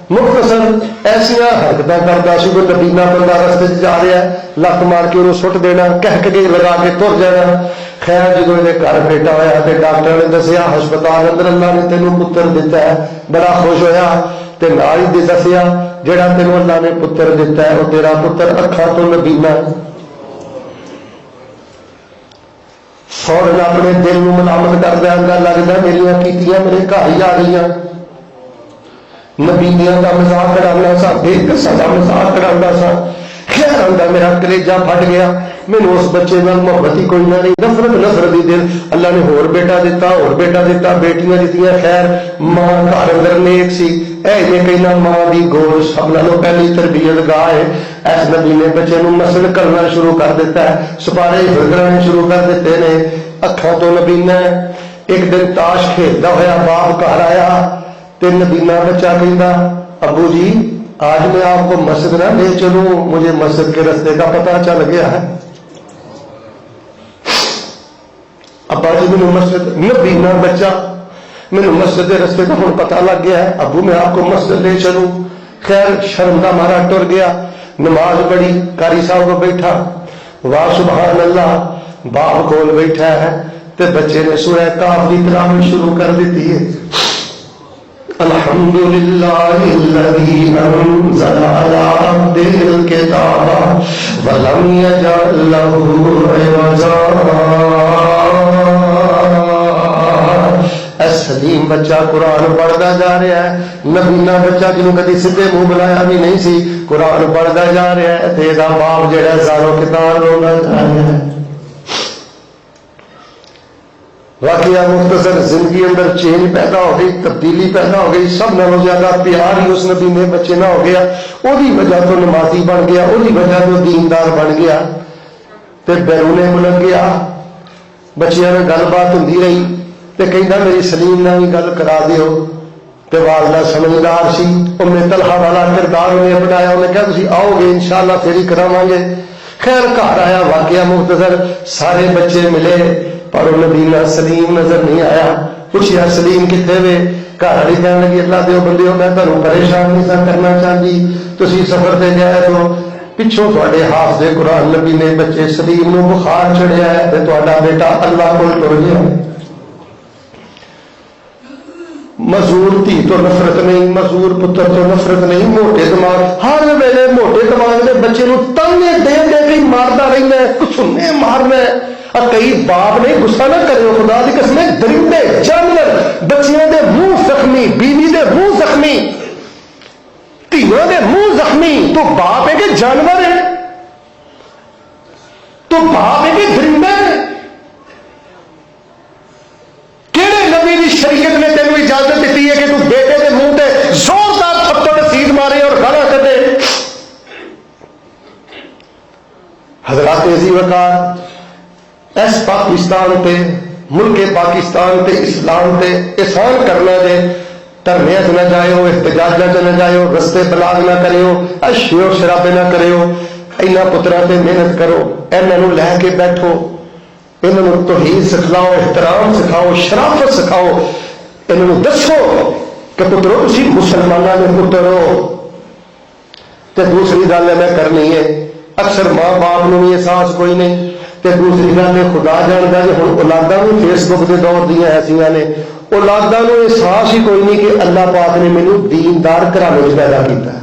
مختصر ایسا حرکتیں کرتا سی کوئی نبینا بندہ رستے جا رہا ہے، لت مار کے انہوں سٹ دینا، کہہ کے لگا کے تر جانا. خیر جدو یہ گھر بیٹا ہوا تو ڈاکٹر نے دسیا ہسپتال اندر اللہ نے تینوں پتر دیتا ہے. بڑا خوش ہویا تے نال ہی دسیا جہاں تینوں اللہ نے پتر دیتا ہے وہ تیرا پتر اکھاں تو نبینا ہے. فوراً اپنے دل کو ملامت کر دیا، لگتا میرا کیتیاں میرے گھر ہی آ گئی. نبیلیاں کا مذاق کرانا سا، بے قصہ کا مذاق کرانا سا. خیر آتا میرا کلیجا پھٹ گیا، مینوں اس بچے نال محبت ہی کوئی نہ نہیں، نفرت ہی دل. اللہ نے ہور بیٹا دیتا، ہور بیٹا دیتا، بیٹیاں دیتیاں. خیر ماں گھر اندر نیک سی، اے کہنا ماں دی گول سب نالوں پہلی تربیت گاہ ہے. اس نبی نے بچے نو مسل کرنا شروع کر دیتا ہے، سپارے کرنے شروع کر دیتے نے. اکھاں تو نبینا ہے. ایک دن تاش کھیلتا ہوا باپ گھر آیا تے نبینا بچہ کہندا ابو جی آج میں آپ کو مسجد نہ لے چلوں، مجھے مسجد کے رستے کا پتہ چل گیا ہے. ابا جی مینوں مسجد، نبینا بچہ مینوں مسجد کے رستے کا ہوں پتہ لگ گیا ہے، ابو میں آپ کو مسجد لے چلوں. خیر شرم کا مارا ٹر گیا، نماز پڑھی، قاری صاحب کو بیٹھا، واہ سبحان اللہ، باپ کول بیٹھا ہے تے بچے نے سورہ کاف کی تلاوت شروع کر دیتی ہے. الحمدللہ الذی انزل علی عبدہ الکتاب ولم یجعل لہ عوجا. سلیم بچہ قرآن پڑھتا جا رہا ہے، نبینا بچہ جنہوں کدی سیدھے منہ بلایا بھی نہیں سی، قرآن پڑھتا جا رہا ہے تے دا باپ جڑا زارو کتاب رونا جا رہا ہے. واقعہ مختصر، زندگی اندر چینج پیدا ہو گئی، تبدیلی پیدا ہو گئی، سب نالوں زیادہ پیار ہی اس نبی میں بچے نہ ہو گیا، وہی وجہ تو نمازی بن گیا، وہی وجہ تو دیندار بن گیا، تے بیرونے ملک گیا، بچیاں نے گل بات ہوندی رہی تے کہندا میری سلیم نال بھی گل کرا دیو، تے والدہ سمجھدار سی، طلحہ والا کردار انہیں اپنایا، انہیں کہا تسی آؤ گے انشاءاللہ پھر ہی کراواں گے۔ خیر گھر آیا، واقعہ مختصر، سارے بچے ملے پر وہ نبی سلیم نظر نہیں آیا۔ پوچھیا سلیم کتنے وے؟ گھر والی کہنے لگی اللہ دیو بندیو میں تمہیں پریشان نہیں سا کرنا چاہتی، تسی سفر تے گئے تو پچھوں تھوڑے حافظ قرآن نبی نے بچے سلیم نو بخار چڑھیا ہے تے تہاڈا بیٹا اللہ کول ٹر گیا۔ مزور دھی تو نفرت نہیں، مزور پتر تو نفرت نہیں، موٹے دماغ ہر ویلے موٹے دماغ کے بچے نو تانے دے دے کے مارتا رہنا ہے، کسنے مارنا ہے۔ کئی باپ نے غصہ نہ کرے، خدا دی قسم، درندے جانور بچیاں دے منہ زخمی، بیوی دے منہ زخمی، دھیوں دے منہ زخمی، تو باپ ہے کہ جانور ہے؟ تو باپ ہے کہ درندہ ہے؟ کہڑے نبی کی شریعت نے تینوں اجازت دیتی ہے کہ تو بیٹے کے منہ تے زوردار تھپڑ رسید مارے اور گالاں کڈے؟ حضرات عزیز وقار، اس پاکستان تے، ملک پاکستان تے، اسلام تے احسان کرنا دے، دھرنے چ نہ جائیو، احتجاجاں چ نہ جائیو، رستے بلاغ نہ کریو، اشیو شرابے نہ کریو، انہاں پتراں تے محنت کرو، انہاں نو لے کے بیٹھو، انہاں نو توحید سکھلاؤ، احترام سکھاؤ، شرافت سکھاؤ، انہاں نو دسو کہ پترو تسی مسلماناں دے پتر ہو۔ تے دوسری گل ہے میں کرنی ہے، اکثر ماں باپ نو بھی احساس کوئی نہیں، تے دوسری گل ہے خدا جاندا جی ہن اولاداں نو فیس بک دے دور دیاں ایسیاں نے، اولاداں نو احساس ہی کوئی نہیں کہ اللہ پاک نے مینوں دیندار گھرانے وچ پیدا کیتا ہے۔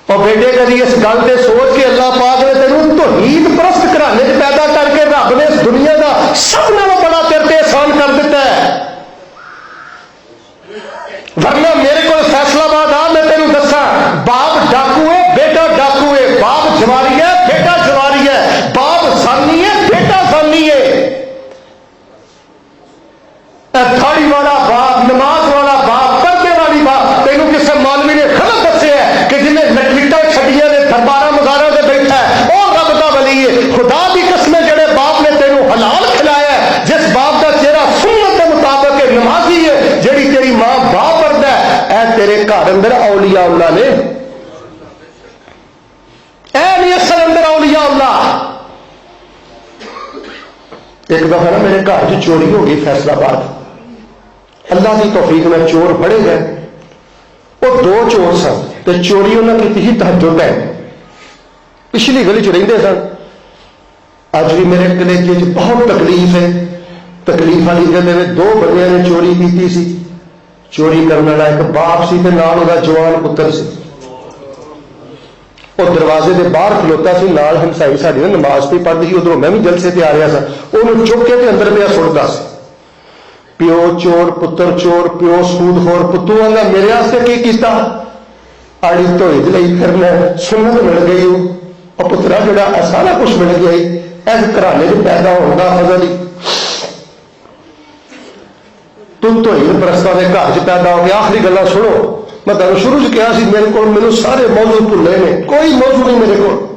اور بیٹے کبھی اس گل تے سوچ کے اللہ پاک نے تینوں توحید پرست گھرانے وچ پیدا کر کے رب نے اس دنیا دا سب نالوں بڑا تیرے تے احسان کر دیتا ہے۔ ورنہ میرے کو فیصلہ باد آ، میں تینوں دساں، باپ ڈاکو ہے، بیٹا ڈاکو ہے، باپ جواری ہے، بیٹا جواری ہے، باپ زانی ہے، بیٹا زانی ہے۔ دھاڑی والا باپ، نماز والا باپ، پردے والی باپ، تینوں کسی مولوی نے غلط دسے ہے کہ جنہیں لٹا چھڈیاں نے دربارہ مزاروں سے بیٹھا ہے اور رب کا ولی ہے۔ خدا دی قسم جڑے باپ نے تینوں حلال کھلایا ہے، جس باپ کا چہرہ سنت کے مطابق نمازی ہے، جڑی تیری ماں باپ پڑھتا ہے، اے تیرے گھر اندر اولیاء اللہ نے، اے نہیں اصل اندر اولیاء اللہ۔ ایک دفعہ نا میرے گھر چ چوری ہو گئی فیصلہ آباد، اللہ کی توفیق میں چور پھڑے گئے، وہ دو چور سن تے چوری انہوں نے کی تہجد ہے، پچھلی گلی چ رہتے سن۔ اج بھی میرے کلیجے چ بہت تکلیف ہے، تکلیف والی گل میں دو بندیاں نے چوری کی سی، چوری کرنے والا ایک باپ سی تے نال وہ جوان پتر سی، وہ دروازے کے باہر کھلوتا سی، نال ہمسائی ساری نماز پہ پڑھتی سی، ادھر میں بھی جلسے تے آ رہا سا، انہوں چک کے اندر پہ سٹتا سی، پیو چور پتر چور، پیو سود خور، پتو آندا میرے واسطے کی کیتا، آڑی دھوئی دلائی پھرنا، سنت مل گئی، اور پترا جڑا سارا کچھ مل گیا، ایسے گھرانے میں پیدا ہونے کا فضل ہی تم تو ہی پرستوں کے گھر چ پیدا ہو گیا۔ آخری گلا سنو، میں تمہیں شروع سے کہا سی میرے کو میرے سارے موضوع بھولے نے، کوئی موضوع نہیں میرے کو۔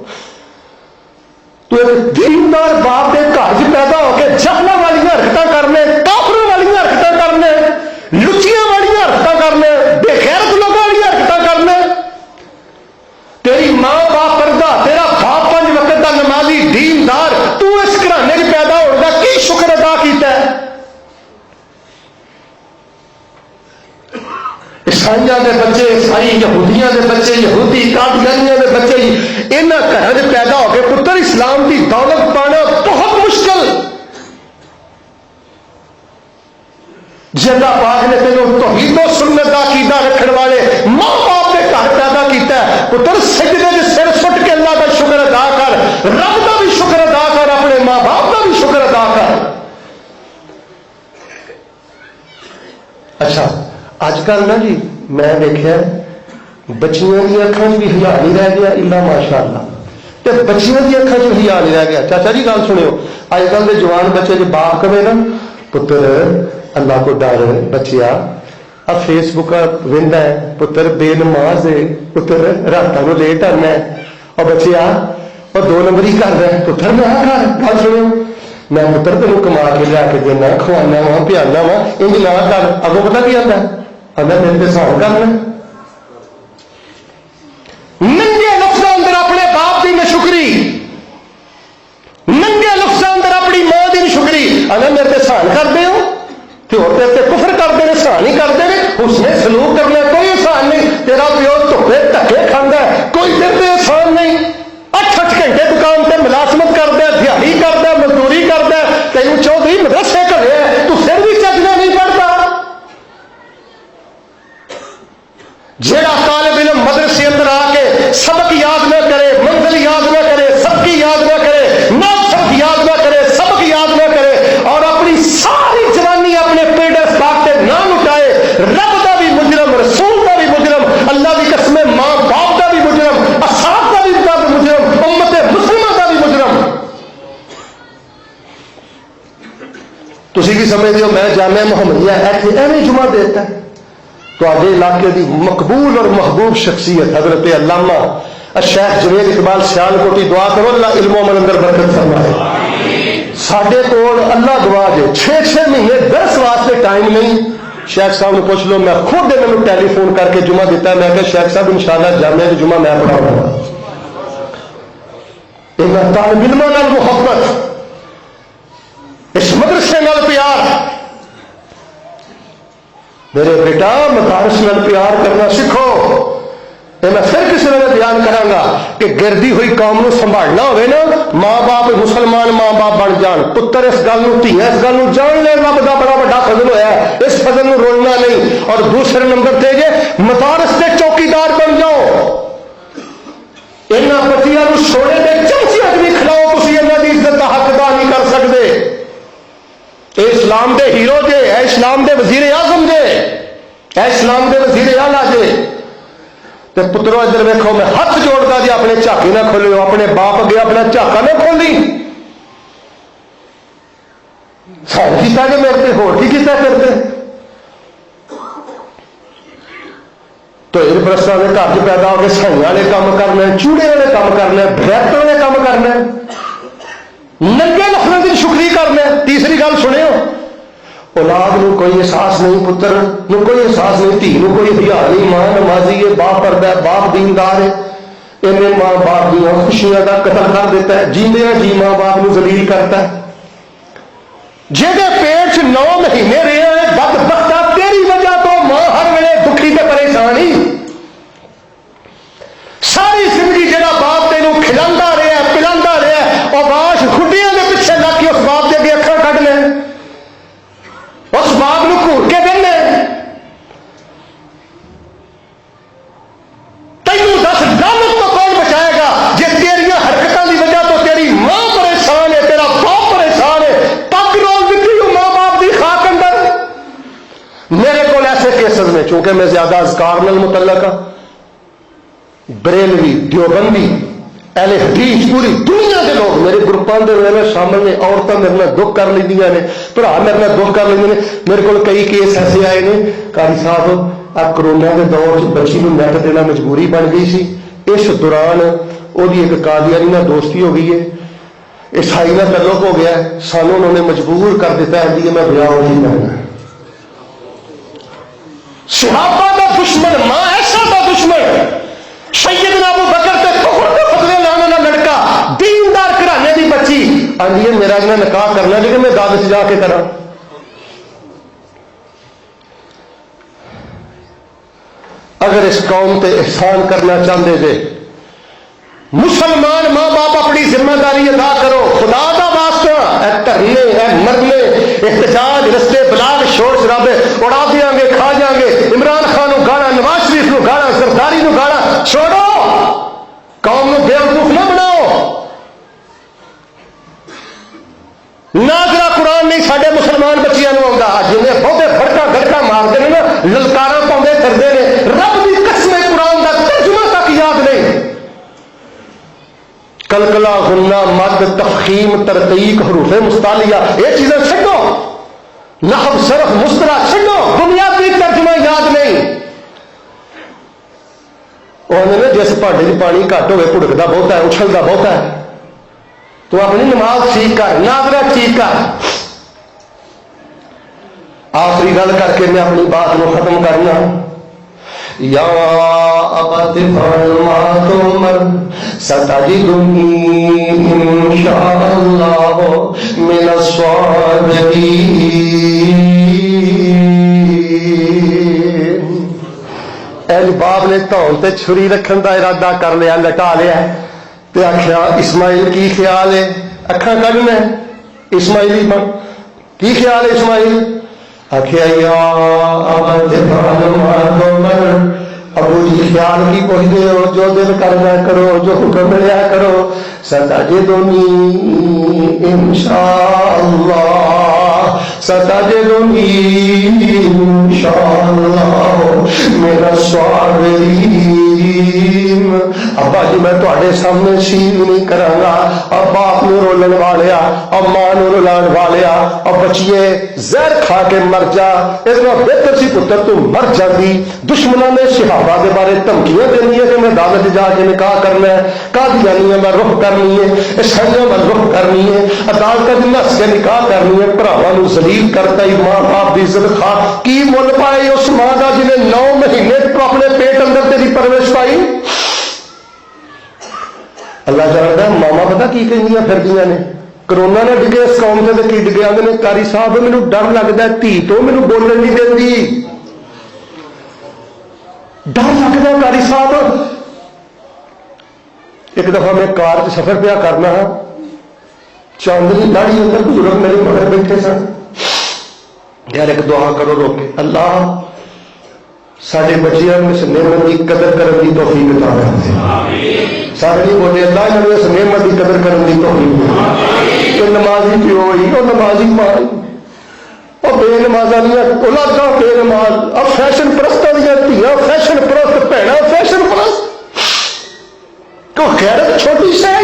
تو ایک دیندار باپ کے گھر چ پیدا ہو کے جہلاں والی حرکتیں کرنے، کافروں والی حرکتیں کرنے، لچیاں والی حرکتیں کرنے، بے غیرت لوگوں والی حرکتیں کرنے، تیری ماں باپ پردہ، تیرا باپ 5 وقت کا نمازی دیندار، تو اس گھرانے چ پیدا ہونے کا کی شکر ادا کیتا ہے؟ عیسائیاں دے بچے عیسائی، یہودیاں دے بچے یہودی، قادیانیاں دے بچے انہاں گھراں وچ پیدا ہو کے پتر اسلام دی دولت پانا بہت مشکل۔ جے اللہ پاک نے تینوں توحید و سنت دا عقیدہ رکھن والے ماں باپ کے گھر پیدا کیتا ہے، پتر سجدے دے سر سٹ کے اللہ کا شکر ادا کر، رب کا بھی شکر ادا کر، اپنے ماں باپ کا بھی شکر ادا کر۔ اچھا اج کل نا جی میں دیکھا بچیاں کی اکھان بھی حیا نہیں رہ گیا، الا ماشاء اللہ، تے بچیاں کی اکھان چ حیا نہیں رہ گیا۔ چاچا جی گل سنو، اج کل کے جوان بچے جو باپ کہے نا پتر اللہ کو ڈر بچیا اب فیس بک وہدا ہے پتر بے نماز ہے پتر رات کو لیٹ آنا ہے اور بچیا اور 2 نمبر ہی کر رہا ہے پتر میں گل سنو میں پتر تینوں کما کے لیا کے دینا کھوانا وا پیانا وا انج نہ کر اگوں پتا کی آتا آتا میرے تے سہن کرنا ننگے لفظ اندر اپنے باپ کی نشکری ننگے لفظ اندر اپنی ماں کی نشکری آتا میرے تے سہن کرتے ہو کفر کرتے ہیں سہن ہی کرتے ہیں اس نے سلوک کرنا کوئی احسان نہیں تیرا پیو دھوکے دھکے کھانا ہے کوئی تیرے تے احسان نہیں 8 گھنٹے دکان پہ ملازمت کرتا ہے دیہڑی کرتا ہے مزدوری کرتا ہے تینوں چودھری مدرسے کرے تو پھر بھی چجنا نہیں پڑتا جہاں طالب علم مدرسے اندر آ کے سبق یاد نہ کرے منزل یاد نہ کرے سب کی یاد نہ کرے نہ سبق یاد نہ کرے سبق یاد نہ کرے اور اپنی ساری جوانی اپنے پیٹ اسباق سے نہ لٹائے رب کا بھی مجرم رسول کا بھی مجرم اللہ کی قسم ماں باپ کا بھی مجرم اصحاب کا بھی مجرم امت مسلمہ کا بھی مجرم تسی بھی سمجھتے ہو میں جامعہ محمدیہ ایویں جمعہ دیتا ہے تو آگے علاقے کی مقبول اور محبوب شخصیت حضرت علامہ الشیخ جنید اقبال سیالکوٹی دعا کرو اللہ علم و عمل اندر برکت فرمائے ساڈے کول اللہ دعا دے 6 مہینے درس واسطے ٹائم نہیں شیخ صاحب نے پوچھ لو میں خود انہوں نے ٹیلی فون کر کے جمعہ دیتا ہے میں کہ شیخ صاحب انشاءاللہ جامعہ کی جمعہ میں پڑھاؤں گا طالب علموں نال محبت اس مدرسے نال پیار میرے بیٹا مدارس نال پیار کرنا سیکھو میں پھر کسی نے بیان کروں گا کہ گردی ہوئی قوم کو سنبھالنا ہوئے نا ماں باپ مسلمان ماں باپ بن جان پتر اس گل دھیاں اس گل جان لے رب کا بڑا بڑا فضل ہوا ہے اس فضل کو رولنا نہیں اور دوسرے نمبر تے جے مدارس کے چوکیدار بن جاؤ یہاں بچیاں سونے کے چمچیاں بھی کھلاؤ تھی یہاں کی عزت کا حق ادا نہیں کر سکتے اے اسلام دے ہیرو جے اے اسلام دے وزیر اعظم جے اے اسلام دے وزیر اعلیٰ جے تو پترو ادھر ویکھو میں ہاتھ جوڑتا جی اپنے جھاکی نہ کھولو اپنے باپ اگے اپنا جھاکا نہ کھولی سائن کیتا کہ میرے ہور کی کیتا کرتے تو یہ پرستوں کے گھر چ پیدا ہو کے سائیں والے کام کرنا چوڑے والے کام کرنا بریت والے کام کرنا ننگے لفظوں کی شکری کرنا تیسری گل سنو اولاد نو کوئی احساس نہیں پتر نو کوئی احساس نہیں دھی نو کوئی حیا نہیں ماں نمازی ہے باپ پڑھتا ہے باپ دیندار ہے انہیں ماں باپ دیا خوشیاں کا قتل کر دیتا ہے جیندے جی ماں باپ نو ذلیل کرتا ہے جہے پیٹ 9 مہینے رہے ہیں بدبختہ تیری وجہ تو ماں ہر ویلے دکھی تے پریشان ہی ساری زندگی جہاں باپ تینوں کھلانا رہا پلانا رہا اور باش خڈیاں کے پیچھے لگ کے اس باپ کے اگے اکھاں کڈ لیں اس باپ کو گھور کے دینا تینوں دس لعنت تو کون بچائے گا جی تیری حرکتوں کی وجہ تو تیری ماں پریشان ہے تیرا باپ پریشان ہے پگ رول دیتی ہوں ماں باپ کی خاک اندر میرے کو ایسے کیسز میں چونکہ میں زیادہ اذکار نال متعلق ہوں بریلوی دیوبندی اہل حدیث پوری دنیا کے لوگ میرے گروپوں کے میرے شامل نے عورتیں میرے نال دکھ کر لیندیاں نے بھرا میرے نال دکھ کر لیندے نے میرے کو کئی کیس ایسے آئے نے قاری صاحب اب کرونا کے دور بچی کو نیٹ دینا مجبوری بن گئی سی اس دوران وہ ایک قادیانی نال دوستی ہو گئی ہے عیسائی نال تعلق ہو گیا ہے سانوں انہوں نے مجبور کر دیتا ہے کہ میں بیاہ نہیں کرنا صحابہ کا دشمن ماں ایسا کا دشمن سیدنا ابو بکر تے کفر دے فتوے لانے والا لڑکا دیندار گھرانے دی بچی آندی ہے میرا انہیں نکاح کرنا لیکن میں دعوت جا کے کرا اگر اس قوم تے احسان کرنا چاہتے تھے مسلمان ماں باپ اپنی ذمہ داری ادا کرو خدا دا واسطہ اے دھرنے اے مرنے احتجاج رستے بلاغ شور شرابے اڑا دیاں گے کھا جائیں گے عمران خان نو گانا نواز شریف نو گانا سرداری نو گانا چھوڑو قوم نو بیوقوف نہ بناؤ ناظرہ قرآن نہیں سارے مسلمان بچیاں نو آتا جنہیں بہتے فڑکا گڑکا مارتے ہیں نا للکارا پاؤندے پھرتے ہیں رب کی قسم قرآن کا ترجمہ تک یاد نہیں کلکلا غنہ مد تفخیم ترقیق حروف مستعلیہ یہ چیزیں چھڈو نحو صرف مصطلح چھڈو بنیادی ترجمہ یاد نہیں انہوں نے جس بھانڈے کی پانی گھٹ ہوئے بھڑکتا بہت ہے اچھلتا بہت ہے تو اپنی نماز ٹھیک کر ناظرہ ٹھیک کر آخری گل کر کے میں اپنی بات کو ختم کرنا یا ابت فعل ما تؤمر ستجدنی انشاءاللہ من الصابرین اہل باب نے دھون تے چھری رکھن دا ارادہ کر لیا لٹا لیا تے آخیا اسماعیل کی خیال ہے اکھاں کڈنا اسماعیلی بن کی خیال ہے اسماعیل آخیا یا ابت فعل ما تؤمر ابو جی خیال کی پوچھتے ہو جو دل کرنا کرو جو حکم ملیا کرو ستجدنی انشاءاللہ ستجدنی انشاءاللہ من الصابرین ابا جی میں تواڈے سامنے شیل نہیں کراں گا اب باپ نو رولن والیا اب ماں نو رولان والیا اب بچیے زہر کھا کے مر جا اس نال بہتر سی پتر تو مر جاندی دشمنوں نے صحابہ کے بارے دھمکیاں دینی ہے کہ میں عدالت جا کے نکاح کرنا ہے قادیانی میں رخ کرنی ہے عیسائیوں میں رخ کرنی ہے عدالت نس کے نکاح کرنی ہے بھراواں نو ذلیل کرتا ہی ماں باپ کی عزت کھا کی مل پائے اس ماں کا جنہیں 9 مہینے تو اپنے پیٹ اندر تیری پرورش پائی اللہ جانتا ہے ماما پتا کی کہندیاں پھردیاں نے کرونا نے ڈگے اس قوم سے کی ڈگے آدھے نے قاری صاحب مینوں ڈر لگتا ہے دھی تو مینوں بولن نہیں دیندی ڈر لگتا ہے قاری صاحب ایک دفعہ میں کار سے سفر پیا کرنا ہاں چاندنی داڑھی اندر بزرگ میرے مگر بیٹھے سن یار ایک دعا کرو رو کے اللہ سارے بچیاں اس نعمت کی قدر کرنے کی توفیق عطا فرما سارے نہیں بولے اللہ انہوں اس نعمت کی قدر کرنے کی توفیق کہ نمازی پیو ہوئی وہ نمازی ماں اور بے نمازہ نہیں اولاداں بے نماز اب فیشن پرستاں دیا دھیاں فیشن پرست بھੈਣਾਂ فیشن پرست تو غیرت چھوٹی شے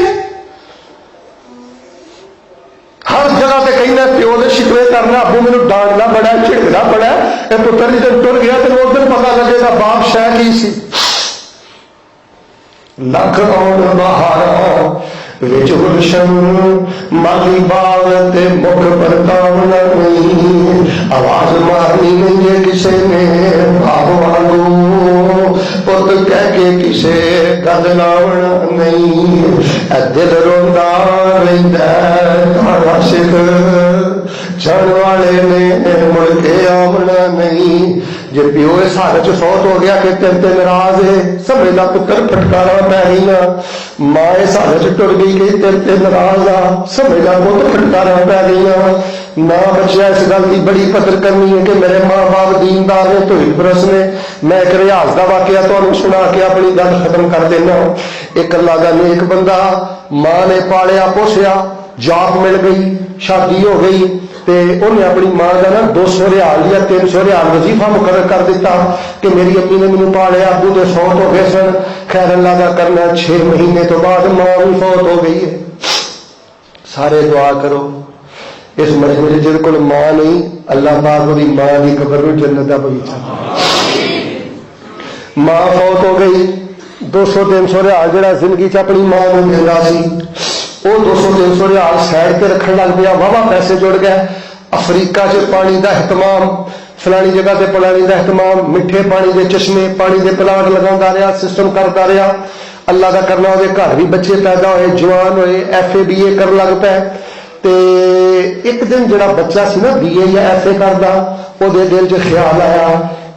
ہر جگہ تے کہنا پیو نے شکوے کرنا ابو مینوں ڈانٹنا بڑا جھڑکنا بڑا اے پتر جب ٹر گیا تو اس دن پتا لگے گا باپ شے کی سی لکھ آن بہاراں وچ گلشن مالی باغ تے مکھ پرتاونا نہیں آواز مارنی نہیں ہے کسے نے باپ وانگو پت کہہ کے کسے گد لاونا نہیں اے دل روندا رہندا عاشق جان والے نے مڑ کے آمنا نہیں جے پیو اس حالت چ فوت ہو گیا کہ تیرے تے ناراض ہے سمجھنا پتر پھٹکارا پی گئی نا ماں اس حالت چ ٹر گئی کہ تیرے تے ناراض آ سمجھنا پتر پھٹکارا پی گئی نا ماں بچہ اس گل کی بڑی قدر کرنی ہے کہ میرے ماں باپ دیندار نے تو ہی برس نے میں ایک ریاض کا واقعہ تمہیں سنا کے اپنی گل ختم کر دینا ایک اللہ کا نیک بندہ ماں نے پالیا پوسیا جاب مل گئی شادی ہو گئی تے انہیں اپنی ماں کا نا 200 ریال یا 300 ریال وظیفہ مقرر کر دیتا کہ میری امی نے مینوں پالیا ابو تو فوت ہو گئے سن خیر اللہ کا کرنا 6 مہینے تو بعد ماں بھی فوت ہو گئی ہے سارے دعا کرو اس مجموعے جن کو ماں نہیں اللہ پاک وہی ماں کی قبر میں جنت کا بغیچہ ماں فوت ہو گئی 200-300 ریال جڑا زندگی چ اپنی ماں کو ملتا سی وہ 200-300 ریال سائڈ پہ رکھن لگ پیا واہ پیسے جڑ گئے افریقہ چ پانی دا اہتمام فلانی جگہ تے پانی دا اہتمام میٹھے پانی دے چشمے پانی دے پلانٹ لگا رہا سسٹم کرتا رہا اللہ کا کرنا وہ گھر بھی بچے پیدا ہوئے جوان ہوئے FA BA کر لگ پے تے ایک دن جڑا بچہ سی نا BA یا FA کردا وہ دل چ خیال آیا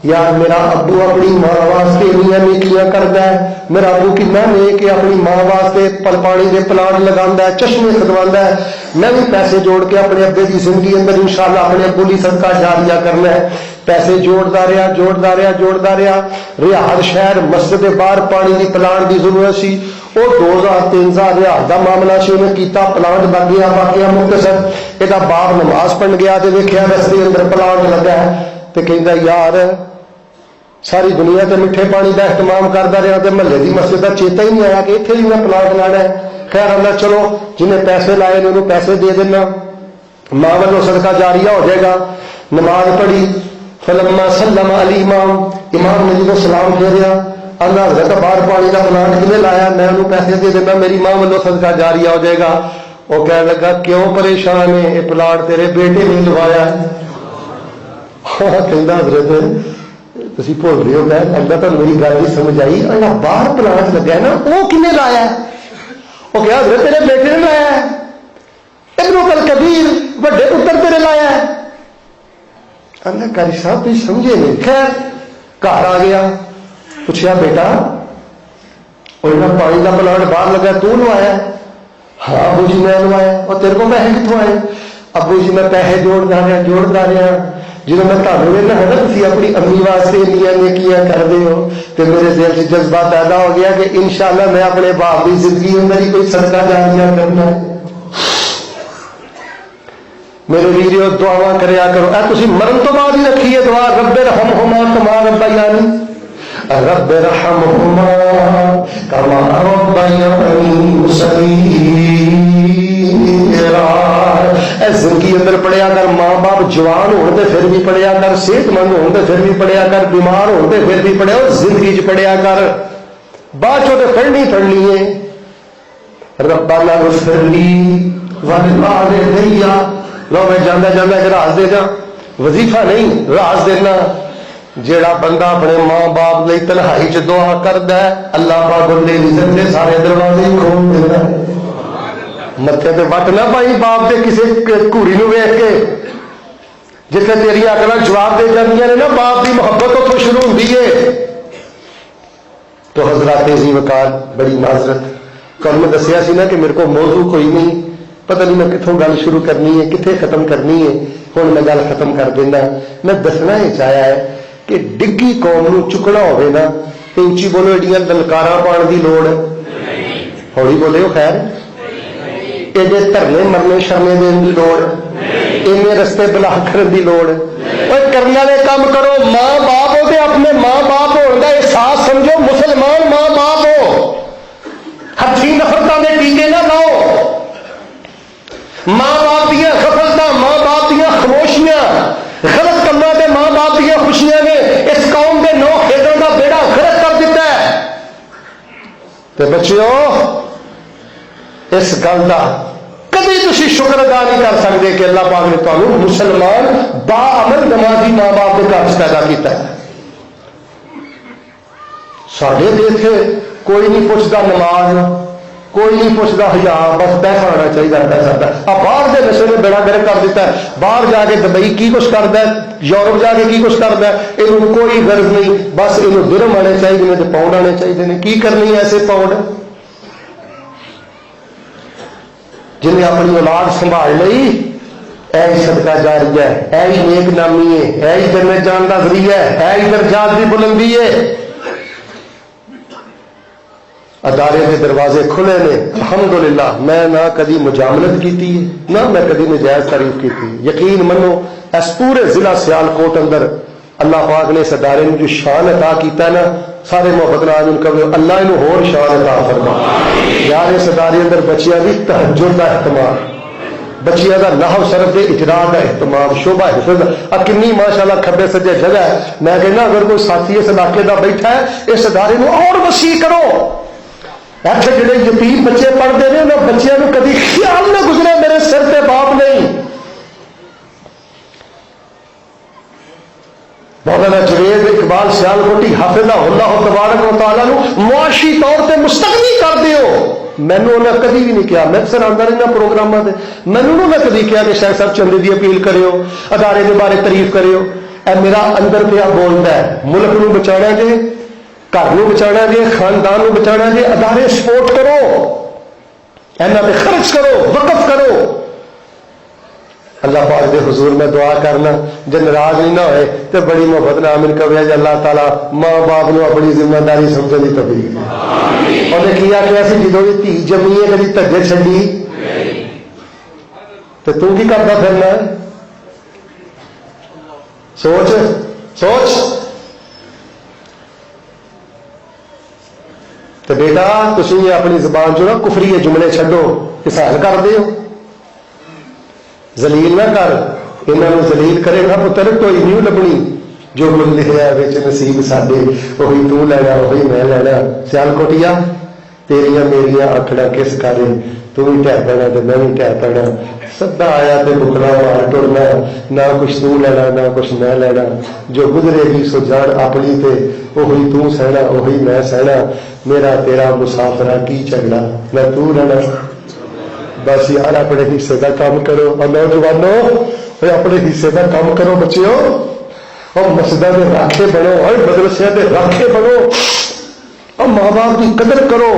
یار میرا ابو اپنی ماں واسطے انیاں نیکیاں کردا ہے میرا ابو کتنا نیک ہے اپنی ماں واسطے پانی دے پلانٹ لگاندا ہے چشمے کھدواندا ہے میں بھی پیسے جوڑ کے اپنے ابے کی زندگی اندر انشاءاللہ اپنے ابو لی صدقہ جاریہ کرنا ہے پیسے جوڑتا رہا ریاض شہر مسجد کے باہر پانی کی پلانٹ کی ضرورت سی وہ 2000-3000 ریاض کا معاملہ سی انہیں کیتا پلانٹ لگ گیا باقی مختصر یہ باپ نماز پڑھن گیا تو دیکھا رستے اندر پلانٹ لگا ہے تو کہندا یار ساری دنیا تے میٹھے پانی کا اہتمام کرتا رہا تو محلے کی مسجد کا چیتا ہی نہیں آیا کہ اتنے بھی میں پلانٹ لانا ہے خیر اللہ چلو جنہیں پیسے لائے نے انہوں پیسے دے دینا، ماں والوں صدقہ جاریہ ہو جائے گا. نماز پڑھی، فلما سلم علی امام نے جب سلام پھیریا، اللہ حضرت باہر پانی کا پلانٹ کنے لایا، میں انہوں پیسے دے دینا، میری ماں والوں صدقہ جاریہ ہو جائے گا. وہ کہنے لگا کیوں پریشان ہے، یہ پلاٹ تیرے بیٹے نے لوایا ہے. کہنا حضرت تھی بھول رہے ہو، میں اللہ تو میری گل نہیں سمجھ آئی، اللہ باہر پلانٹ لگا ہے نا وہ کنے لایا ہے؟ وہ کیا حضرت تیرے بیٹے نے لایا ہے، ابن کل کبیر بڑے پتر تیرے لایا ہے. اللہ قاری صاحب تھی سمجھے نہیں. خیر گھر آ گیا، پوچھا بیٹا اور پانی کا پلانٹ باہر لگا تو لوایا؟ ہاں ابو جی میں لوایا. اور تیرے کو پیسے کتوں آئے؟ ابو جی میں پیسے جوڑتا رہا جنہوں میں تعلق لینا ہے نا تھی اپنی امی واسطے نیکیاں کر دے ہو، تو میرے دل سے جذبہ پیدا ہو گیا کہ انشاءاللہ میں اپنے باپ کی زندگی اندر ہی کوئی صدقہ جاریہ کرنا ہے. میرے ویڈیو دعا کریا کرو. تھی مرن تو بعد ہی رکھیے دعا، رب رحمہما کما ربیانی، رب رحمہما کما ربیانی صغیرا. زندگی اندر پڑھیا کر، ماں باپ جوان ہوتے پھر بھی پڑھیا کر، صحت مند ہوتے پھر بھی پڑھیا کر، بیمار ہوتے پھر بھی پڑھیا، اور زندگی چ پڑھیا کر. بعد چو پڑھنی ہے. ربنا اغفر لی ولوالدی، لو میں جانا ایک راز دے جا، وظیفہ نہیں راز دینا. جیڑا بندہ اپنے ماں باپ لئی تنہائی چ دعا کردا ہے، اللہ پاک دے رزق دے سارے دروازے کھول دینا ہے. متے تے وٹ نہ پائی باپ دے کسی گھوڑی نو ویکھ کے، جتنے تیری اکلاں جواب دے جاندیاں نے نا، باپ دی محبت اتوں شروع ہوندی ہے. تو حضرات عزیز وقار بڑی معذرت، کل میں دسیا سی نا کہ میرے کو موضوع کوئی نہیں، پتہ نہیں میں کتوں گل شروع کرنی ہے کتنے ختم کرنی ہے. ہوں میں گل ختم کر دینا. میں دسنا یہ چاہیا ہے کہ ڈگی قوم نو چکنا ہوئے نا تو اچھی بولو ایڈیاں للکاراں پان دی لوڑ، ہولی بولے ہو خیر، ایڈے دھرنے مرنے شرنے دین دی لوڑ، ایویں رستے بلا کرن دی لوڑ. اور کرنے والے کام کرو. ماں باپ ہو تے اپنے ماں باپ ہونے کا احساس سمجھو. مسلمان ماں باپ ہو، ہتھی نفرتوں کے ٹیکے نہ لاؤ. ماں باپ دیا غفلتاں، ماں باپ دیا خاموشیاں، غلط کاموں سے ماں باپ دیا خوشیاں نے اس قوم کے 9 کھیتوں کا بیڑا غرق کر دیتا ہے. تو بچیو اس گل کا کبھی تھی شکر ادا نہیں کر سکتے کہ اللہ پاک نے تمہیں مسلمان با عمل نمازی ماں باپ کے گھر پیدا کیتا ہے. ساڈے دیکھے کوئی نہیں پوچھتا نماز، کوئی نہیں پوچھتا حیا، بس پیسہ ہونا چاہیے پیسہ. باہر کے نشے نے بیڑا گرک کر دیتا ہے. باہر جا کے دبئی کی کچھ کرتا ہے، یورپ جا کے کی کچھ کرتا ہے، یہ کوئی غرض نہیں، بس یہ درم آنے چاہیے نے، پاؤنڈ آنے چاہیے. کی کرنی ایسے پاؤنڈ؟ جنہیں اپنی اولاد سنبھال لی، اے صدقہ جاریہ ہے، اے نیک نامی ہے، اے جنت جان کا ذریعہ ہے، اے درجات کی بلندی ہے. ادارے کے دروازے کھلے نے الحمدللہ. میں نہ کدی مجاملت کی نہ میں کدی نجائز تعریف کی. یقین منو اس پورے ضلع سیالکوٹ اندر اللہ پاک نے اس ادارے میں جو شان عطا کیتا ہے نا، سارے محبت نال ان کہو اللہ انہوں ہور شان عطا فرما. یار اس ادارے اندر بچیاں دی تہجد کا اہتمام، بچیاں دا نحو صرف دے اجرا کا اہتمام، شعبہ حفظ کنی ماشاءاللہ کھبے سجے جگہ ہے. میں کہنا اگر کوئی ساتھی اس علاقے دا بیٹھا ہے اس ادارے کو اور وسیع کرو. ایسے جڑے یتیم بچے پڑھتے ہیں انہوں بچیاں کو کبھی خیال نہ گزرے میرے سر پہ باپ نہیں. مولانا جوید اقبال سیالکوٹی حافظہ اللہ تبارک و تعالیٰ معاشی طور پہ مستغنی کر دیو. مینوں انہیں کبھی بھی نہیں کیا، میں اکثر آتا رہنا پروگراموں سے، مینوں نہ کبھی کیا کہ شیخ صاحب چندے کی اپیل کریو، ادارے کے بارے تعریف کریو. اے میرا اندر پیا بولتا ہے، ملک نو بچانا جے، گھر نو بچانا جے، خاندان نو بچانا جے، ادارے سپورٹ کرو، اینا پہ خرچ کرو، وقف کرو. اللہ پاک دے حضور میں دعا کرنا جے ناراض نہیں نہ ہوئے تو بڑی محبت نال من کہے جے اللہ تعالیٰ ماں باپ نو اپنی ذمہ داری سمجھنے کی توفیق دے. انہیں کیا کہ ایسی جدوں دی دھی جمی ہے کبھی دھجے چھڈی تو تو کی کرتا پھرنا ہے؟ سوچ تو بیٹا تسی اپنی زبان چ نا کفری جملے چھڈو کہ سہل کر دیو ذلیل نہ کر انہوں ذلیل کرے گا پتر کوئی نہیں لبنی جو مل لکھا بچ نصیب ساڈے وہی تو لینا وہی میں لینا سیال کوٹیا تیریاں میریاں آکڑا کس کرے تو بھی ٹہ پینا تو میں بھی ٹہ پینا سدا آیا تو بکلا مار ٹرنا نہ کچھ تو لینا نہ کچھ میں لینا جو گزرے گی سو جان اپنی تے وہی تو سہنا وہی میں سہنا میرا تیرا مسافرہ کی جھگڑا میں تو رہنا بس یار اپنے حصے کا کام کرو اور نوجوانوں اپنے حصے کا کام کرو بچیو اور مسجدوں کے راکھے بنو اور مدرسے کے راکھے بنو اور ماں باپ کی قدر کرو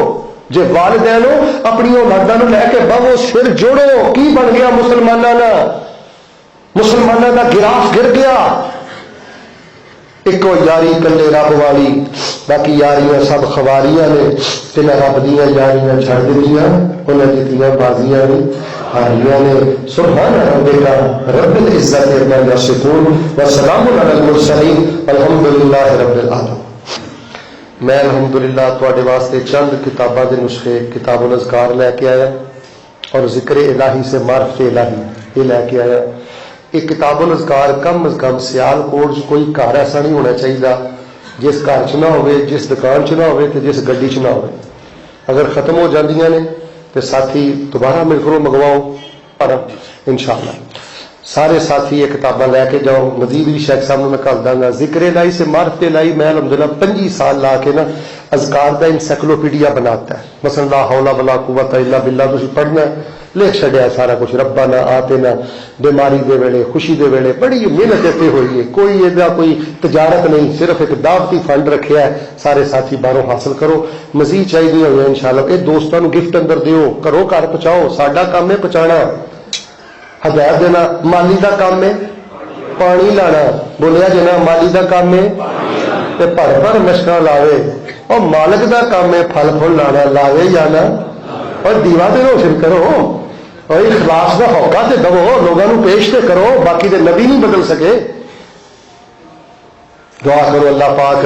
جے والدین اپنی اولاداں لے کے بہو سر جوڑو کی بن گیا مسلمانوں کا گراف گر گیا ایک یاری کلے رب والی باقی یاریاں سب خواریاں نے تین رب دیا یاریاں چھڑ دیا انہیں جتیاں بازیاں نے ہاریاں نے سبحان ربک رب العزت عما یصفون وسلام علی المرسلین الحمدللہ رب العالمین میں الحمدللہ تواڈے واسطے چند کتاباں دے نسخے کتاب الاذکار لے کے آیا اور ذکر الہی سے معرفت الہی یہ لے کے آیا ایک کتاب الاذکار کم از کم سیال کوٹ کوئی گھر ایسا نہیں ہونا چاہیے جس گھر چ نہ ہوئے جس دکان چ نہ ہوئے تے جس گڈی چ نہ ہوئے اگر ختم ہو جاندیاں نے تے ساتھی دوبارہ میرے کو منگواؤ انشاءاللہ سارے ساتھی یہ کتاباں لے کے جاؤ مزید بھی شیخ صاحب میں کر داں گا ذکر الہی سے معرفت الہی میں الحمدللہ 25 سال لا کے نا اذکار کا انسائکلوپیڈیا بناتا ہے مثلا لا حول ولا قوت الا باللہ تسی پڑھنا ہے لکھ چھڈیا سارا کچھ ربنا آتنا بیماری دے ویلے خوشی دے ویلے بڑی محنت تے ہوئی ہے کوئی یہ کوئی تجارت نہیں صرف ایک دعوتی فنڈ رکھیا ہے سارے ساتھی باہروں حاصل کرو مزید چاہیے ہوئے انشاءاللہ کہ دوستوں گفٹ اندر دیو کرو گھر پہنچاؤ ساڈا کام ہے پہنچانا ہدایت دینا مالی دا کام ہے پانی لانا بولیا جنا مالی دا کام ہے تے پر مشکل لاوے اور مالک دا کام ہے پھل پھل لانا لاوے جانا اور دیوا تے روشن کرو اور اخلاص دا ہوکا تے دو لوگوں کو پیش تے کرو باقی دے نبی نہیں بدل سکے دعا کرو اللہ پاک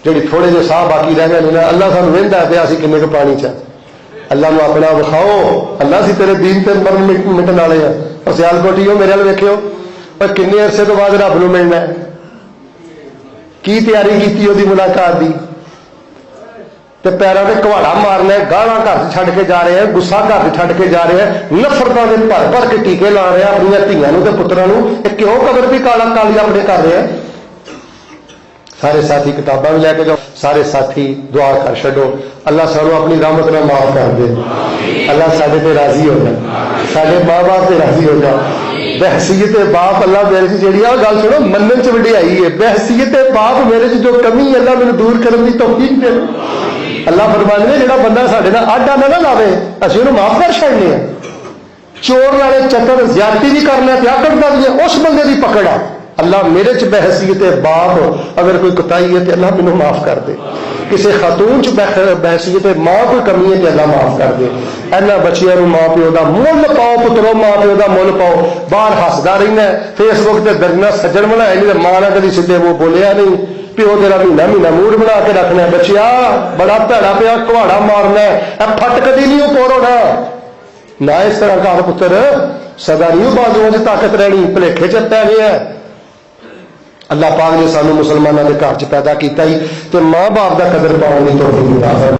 جڑی تھوڑے جے ساہ باقی رہ گئے نا اللہ سانو ویندا ہے اسی کنے کو پانی چا اللہ نو اپنا بخاؤ اللہ سی تیرے دین تے مرن مٹن والے ہیں اور سیال کوٹیو میرے وال ویکھیو اور کنے عرصے تو بعد رب نو ملنا ہے کی تیاری کیتی وہ ملاقات دی تے پیروں تے کواڑا مارنا ہے گالاں گھر چھڈ کے جا رہے ہیں غصہ گھر چھڈ کے جا رہے ہیں نفرتاں دے بھر بھر کے ٹیکے لا رہے ہیں اپنی دھیاں نو تے پتراں نو کیوں قبر بھی کالا کالی اپنے کر رہے ہیں سارے ساتھی کتاباں بھی لے کے جاؤ سارے ساتھی دعا کر چھڈو اللہ سانو اپنی رحمت نال معاف کر دے اللہ ساڈے تے راضی ہو جائے ساڈے ماں باپ تے راضی ہو جائے بحثیت باپ اللہ میرے سے جیڑی گل سنو منن چ وڈیائی ہے بحثیت باپ میرے سے جو کمی ہے اللہ مینوں دور کرن دی توفیق دے اللہ فرماندے نے جڑا بندہ ساڈے نال آڈا نہ لاوے اسی انہوں معاف کر چھڈنے ہیں چور والے چکر زیادتی بھی کرنا تے آکڑ دا بھی اس بندے دی پکڑ ہے اللہ میرے چ بحثیت باپ اگر کوئی کوتاہی ہے تو اللہ مینوں معاف کر دے کسی خاتون چ بحثیت ماں کوئی کمی ہے تو اللہ معاف کر دے اینا بچیاں نوں ماں پیو دا مول پاؤ پترو ماں پیو دا مول پاؤ باہر ہسدا رہنا فیس بک تے درنا سجن بنائے نہیں ماں نہ کدی سیدھے وہ بولیا نہیں پیو تیرا مہینہ موڈ بنا کے رکھنا ہے بچیا بڑا بھڑا پیا کواڑا مارنا ہے پھٹ کدی نہیں اوپر ہونا نہ اس طرح گھر پتر سدا نہیں بازوؤں سے طاقت رہنی بھلیکھے چ پی گیا اللہ پاک نے سانو مسلمانوں کے گھر چ پیدا کیتا ہی تو ماں باپ دا قدر پاؤں کی توفیق عطا فرمائے